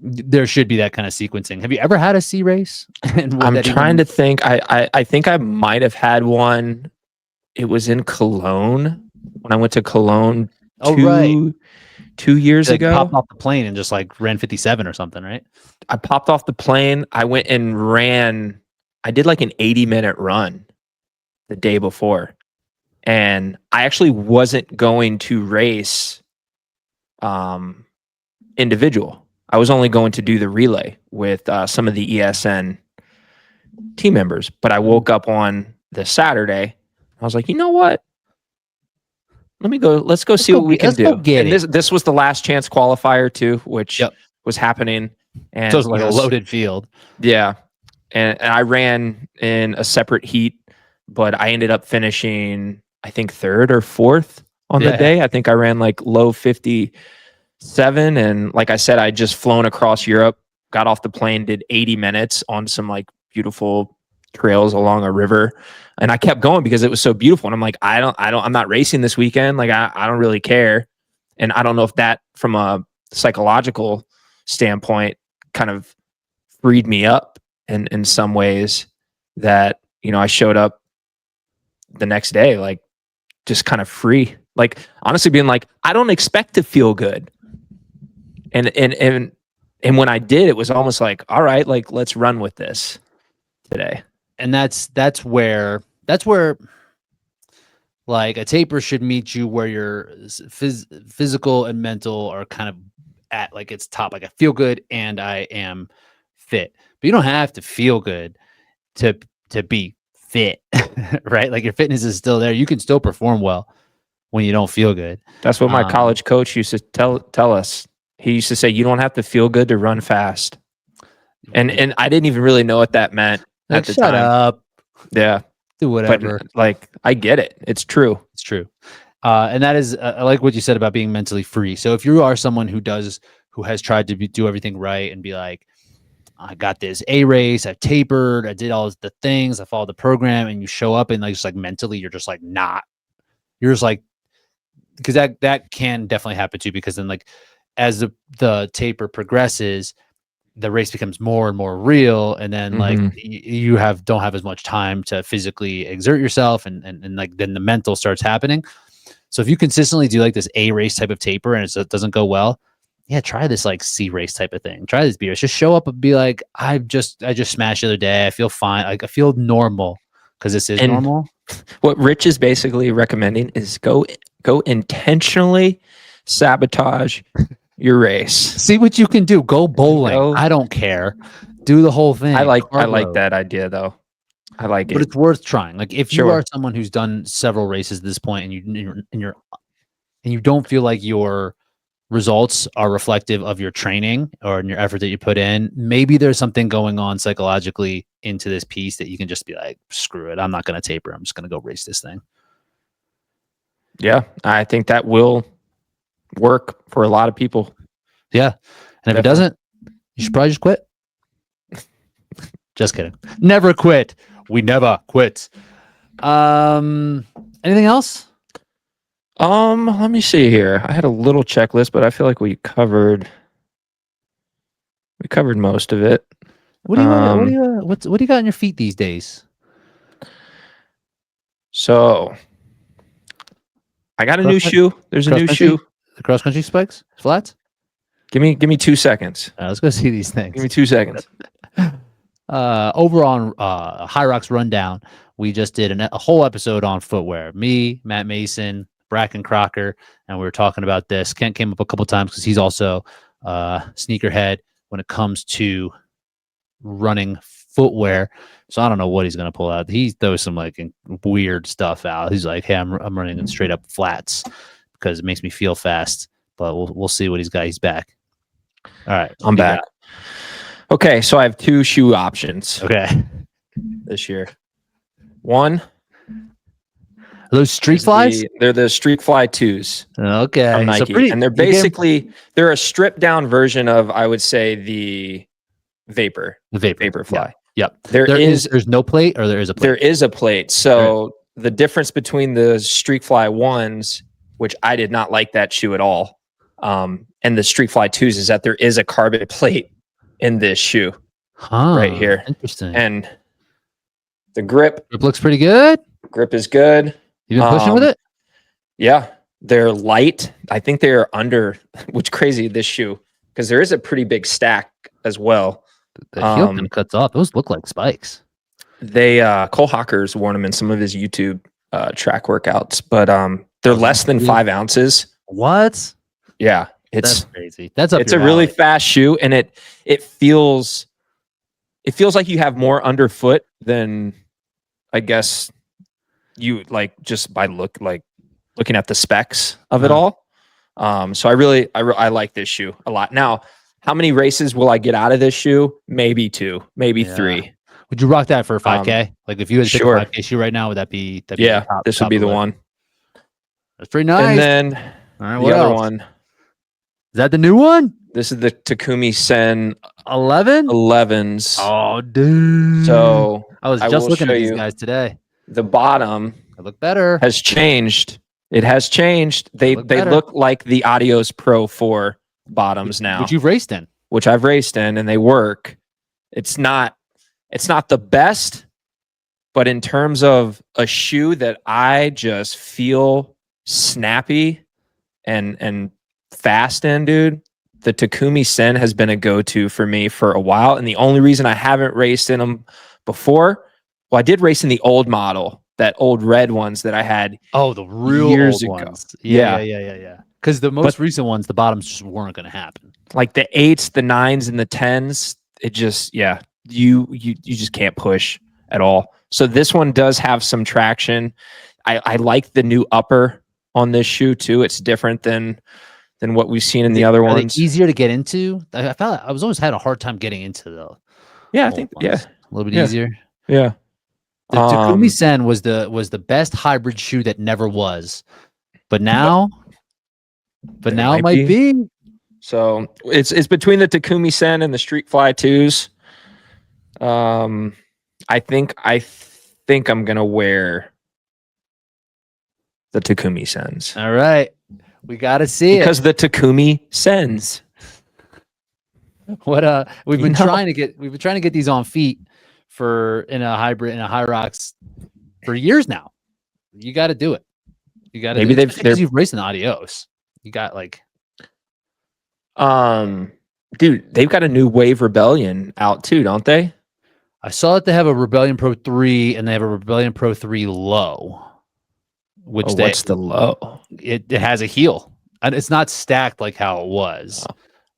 there should be that kind of sequencing. Have you ever had a C race? I'm trying to think. I think I might have had one. It was in Cologne when I went to Cologne 2 years ago. Popped off the plane and just like ran 57 or something, right? I popped off the plane. I went and ran. I did like an 80-minute run the day before. And I actually wasn't going to race individual. I was only going to do the relay with some of the ESN team members. But I woke up on the Saturday. I was like, you know what? Let's go see what we can do. And this was the last chance qualifier too, which was happening. And so it was like a loaded field. Yeah. And I ran in a separate heat, but I ended up finishing, I think, 3rd or 4th on the day. I think I ran like low 57. And like I said, I just flown across Europe, got off the plane, did 80 minutes on some like beautiful trails along a river. And I kept going because it was so beautiful. And I'm like, I'm not racing this weekend. Like, I don't really care. And I don't know if that from a psychological standpoint kind of freed me up in some ways that, I showed up the next day, like just kind of free, like honestly being like, I don't expect to feel good. And when I did, it was almost like, all right, like let's run with this today. And that's where like a taper should meet you where your physical and mental are kind of at like its top. Like I feel good and I am fit, but you don't have to feel good to be fit, right? Like your fitness is still there. You can still perform well when you don't feel good. That's what my college coach used to tell us. He used to say, you don't have to feel good to run fast. And I didn't even really know what that meant at the shut time. up. Yeah. Do whatever. But like, I get it. It's true. It's true. And that is, I like what you said about being mentally free. So if you are someone who has tried to do everything right and be like, I got this A race, I tapered, I did all the things, I followed the program, and you show up and like just like mentally, you're just like not. You're just like, because that can definitely happen too. Because then like as the taper progresses, the race becomes more and more real, and then like you don't have as much time to physically exert yourself, and like then the mental starts happening. So if you consistently do like this A race type of taper and it doesn't go well, yeah, try this like C race type of thing. Try this B race. Just show up and be like, I just smashed the other day. I feel fine. Like I feel normal, because this is normal. What Rich is basically recommending is go intentionally sabotage your race. See what you can do. Go bowling. I don't care. Do the whole thing. I like that idea though. I like it. But it's worth trying. Like if you are someone who's done several races at this point and you don't feel like your results are reflective of your training or in your effort that you put in, maybe there's something going on psychologically into this piece that you can just be like, screw it. I'm not going to taper. I'm just going to go race this thing. Yeah. I think that will work for a lot of people. Yeah. And if it doesn't, you should probably just quit. Just kidding. Never quit. We never quit. Anything else? Let me see here. I had a little checklist, but I feel like we covered most of it. What do you got on your feet these days? So I got a new shoe. There's a new shoe. The cross country spikes? Flats? Give me 2 seconds. Let's go see these things. Give me 2 seconds. Over on Hyrox Rundown, we just did a whole episode on footwear. Me, Matt Mason, Bracken Crocker, and we were talking about this. Kent came up a couple times because he's also sneakerhead when it comes to running footwear. So I don't know what he's going to pull out. He throws some like weird stuff out. He's like, hey, I'm running in straight up flats because it makes me feel fast. But we'll see what he's got. He's back. All right. I'm back. Okay, so I have 2 shoe options. Okay. This year. One. Are those Street Flies? They're the Street Fly 2s. Okay. From Nike. So and they're basically, they're a stripped down version of, I would say, the Vapor. The Vapor Fly. Yep. There's no plate, or there is a plate? There is a plate. So the difference between the Street Fly 1s, which I did not like that shoe at all, and the Street Fly 2s is that there is a carbon plate in this shoe right here. Interesting. And the grip looks pretty good. Grip is good. You've been pushing with it? Yeah. They're light. I think they're under, which crazy, this shoe, because there is a pretty big stack as well. The heel kind of cuts off. Those look like spikes. They Cole Hawker's worn them in some of his YouTube track workouts, but they're less than 5 ounces. What? Yeah. That's crazy. It's a really fast shoe, and it feels like you have more underfoot than, I guess, you like just by looking at the specs of it all. So I like this shoe a lot. Now, how many races will I get out of this shoe? Maybe 2, maybe 3. Would you rock that for a 5K? Like if you had to pick a 5K shoe right now, would that be this would be the one. That's pretty nice. And then the other one. Is that the new one? This is the Takumi Sen 11s. Oh, dude. So I was just looking at these guys today. The bottom look better. Has changed. It has changed. They look like the Adios Pro 4 bottoms now. Which you've raced in. Which I've raced in, and they work. It's not the best, but in terms of a shoe that I just feel snappy and fast in, dude, the Takumi Sen has been a go-to for me for a while. And the only reason I haven't raced in them before, well, I did race in the old model, that old red ones that I had. Oh, the real years old ago. Ones. Yeah. Because the most recent ones, the bottoms just weren't going to happen. Like the 8s, the 9s, and the 10s, it just, you just can't push at all. So this one does have some traction. I like the new upper on this shoe too. It's different than what we've seen in the other ones. Easier to get into? I felt I was always had a hard time getting into the I old think ones. A little bit easier. Yeah. The Takumi Sen was the best hybrid shoe that never was, but now it might be. So it's between the Takumi Sen and the Street Fly 2s. I think I'm gonna wear the Takumi Sens. All right, we gotta see because the Takumi Sens. What we've been trying to get these on feet in a Hyrox for years now. You got to do it. You got to. Maybe you've raced in the Adios. You got like. Dude, they've got a new Wave Rebellion out too, don't they? I saw that they have a Rebellion Pro 3 and they have a Rebellion Pro 3 low. What's the low? It has a heel. And it's not stacked like how it was.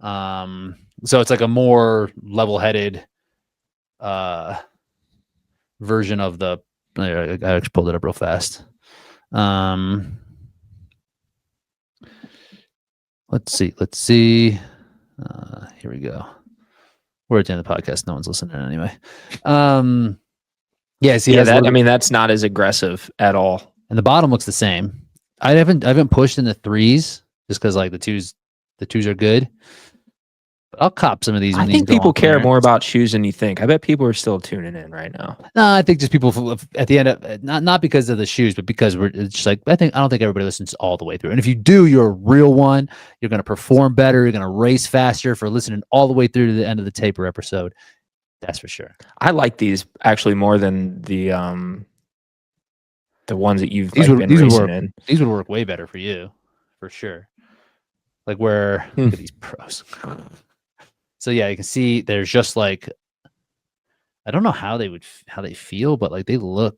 Oh. So it's like a more level-headed version of the. I actually pulled it up real fast. Let's see. Here we go. We're at the end of the podcast. No one's listening anyway. That's not as aggressive at all. And the bottom looks the same. I haven't pushed in the 3s just because like the twos are good. But I'll cop some of these. I think people care more about shoes than you think. I bet people are still tuning in right now. No, I think just people at the end of not because of the shoes, but because it's just like I don't think everybody listens all the way through. And if you do, you're a real one. You're going to perform better. You're going to race faster for listening all the way through to the end of the taper episode. That's for sure. I like these actually more than the ones that you've been racing in. These would work way better for you, for sure. Like look at these pros. So yeah, you can see there's just like, I don't know how they feel, but like they look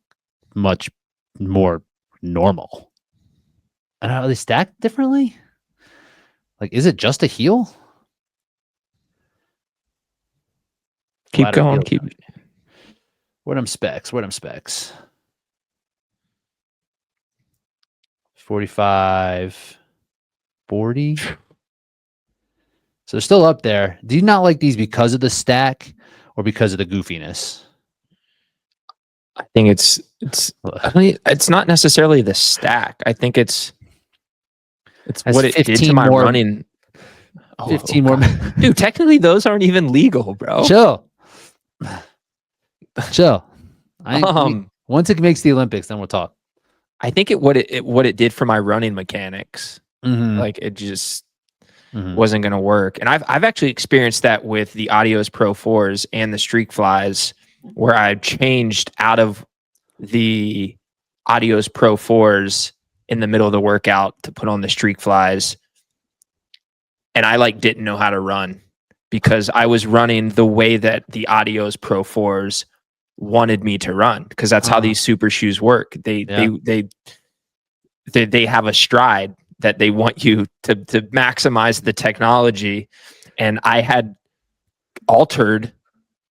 much more normal. I don't know, are they stacked differently? Like, is it just a heel? Keep going. Where them specs? 45, 40. So they're still up there. Do you not like these because of the stack or because of the goofiness? I think it's not necessarily the stack. I think it's what it did to my running. 15 more. Dude, technically those aren't even legal, bro. Chill. Once it makes the Olympics, then we'll talk. I think what it did for my running mechanics. Mm-hmm. Like it just wasn't going to work. And I've actually experienced that with the Adios Pro 4s and the Streak Flies, where I changed out of the Adios Pro 4s in the middle of the workout to put on the Streak Flies. And I didn't know how to run because I was running the way that the Adios Pro 4s wanted me to run, because that's how these super shoes work. They have a stride that they want you to maximize the technology. And I had altered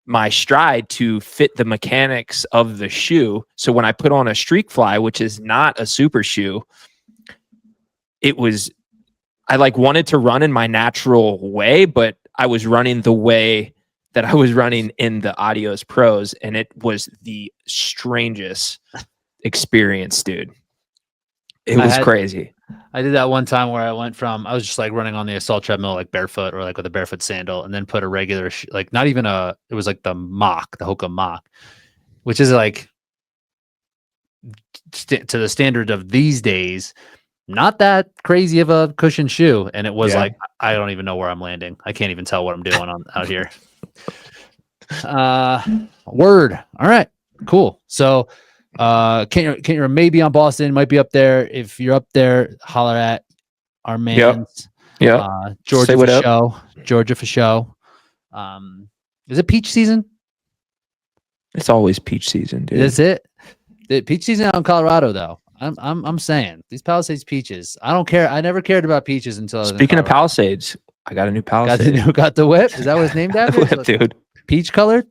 my stride to fit the mechanics of the shoe. So when I put on a Streak Fly, which is not a super shoe, I wanted to run in my natural way, but I was running the way that I was running in the Adios Pros, and it was the strangest experience, dude. It was crazy. I did that one time where I was just running on the assault treadmill, barefoot or with a barefoot sandal, and then put a regular, it was the Hoka Mach, which is to the standard of these days, not that crazy of a cushion shoe. And it was I don't even know where I'm landing. I can't even tell what I'm doing out here. Word. All right, cool. So, Kent, maybe on Boston, might be up there. If you're up there, holler at our man. Yeah. Georgia for show. Georgia for show. Is it peach season? It's always peach season, dude. Is it? The peach season out in Colorado, though. I'm saying these Palisades peaches. I don't care. I never cared about peaches until. Speaking of Palisades, I got a new Palisade. Got the whip. Is that what it's named after? Whip, dude. Peach colored.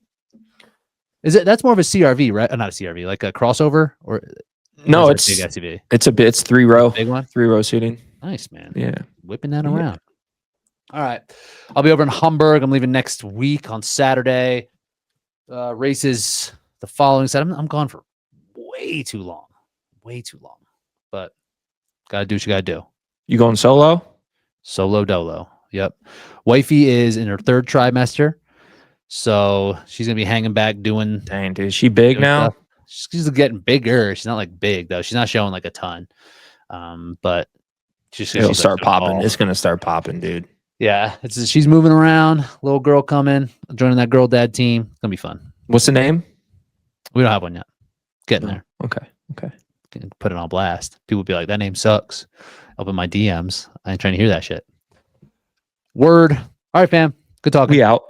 Is it? That's more of a CRV, right? Not a CRV, like a crossover, or No, or it's is that a big SUV. it's a bit. It's 3-row, Big one. 3-row seating. Nice, man. Yeah, Whipping that Yeah. around. All right. I'll be over in Hamburg. I'm leaving next week on Saturday. Races the following Saturday. I'm gone for way too long. Way too long. But gotta do what you gotta do. You going solo? Solo dolo. Yep. Wifey is in her 3rd trimester. So she's gonna be hanging back doing Dang, dude, is she big now? stuff. She's getting bigger. She's not like big though. She's not showing like a ton. But It'll she's start like, popping. oh. It's gonna start popping, dude. Yeah, she's moving around. Little girl coming, joining that girl dad team. It's gonna be fun. What's the name? We don't have one yet. Getting Oh, there. okay. Can put it on blast. People be like, "That name sucks." Open my DMs. I ain't trying to hear that shit. Word. All right, fam. Good talking. We out.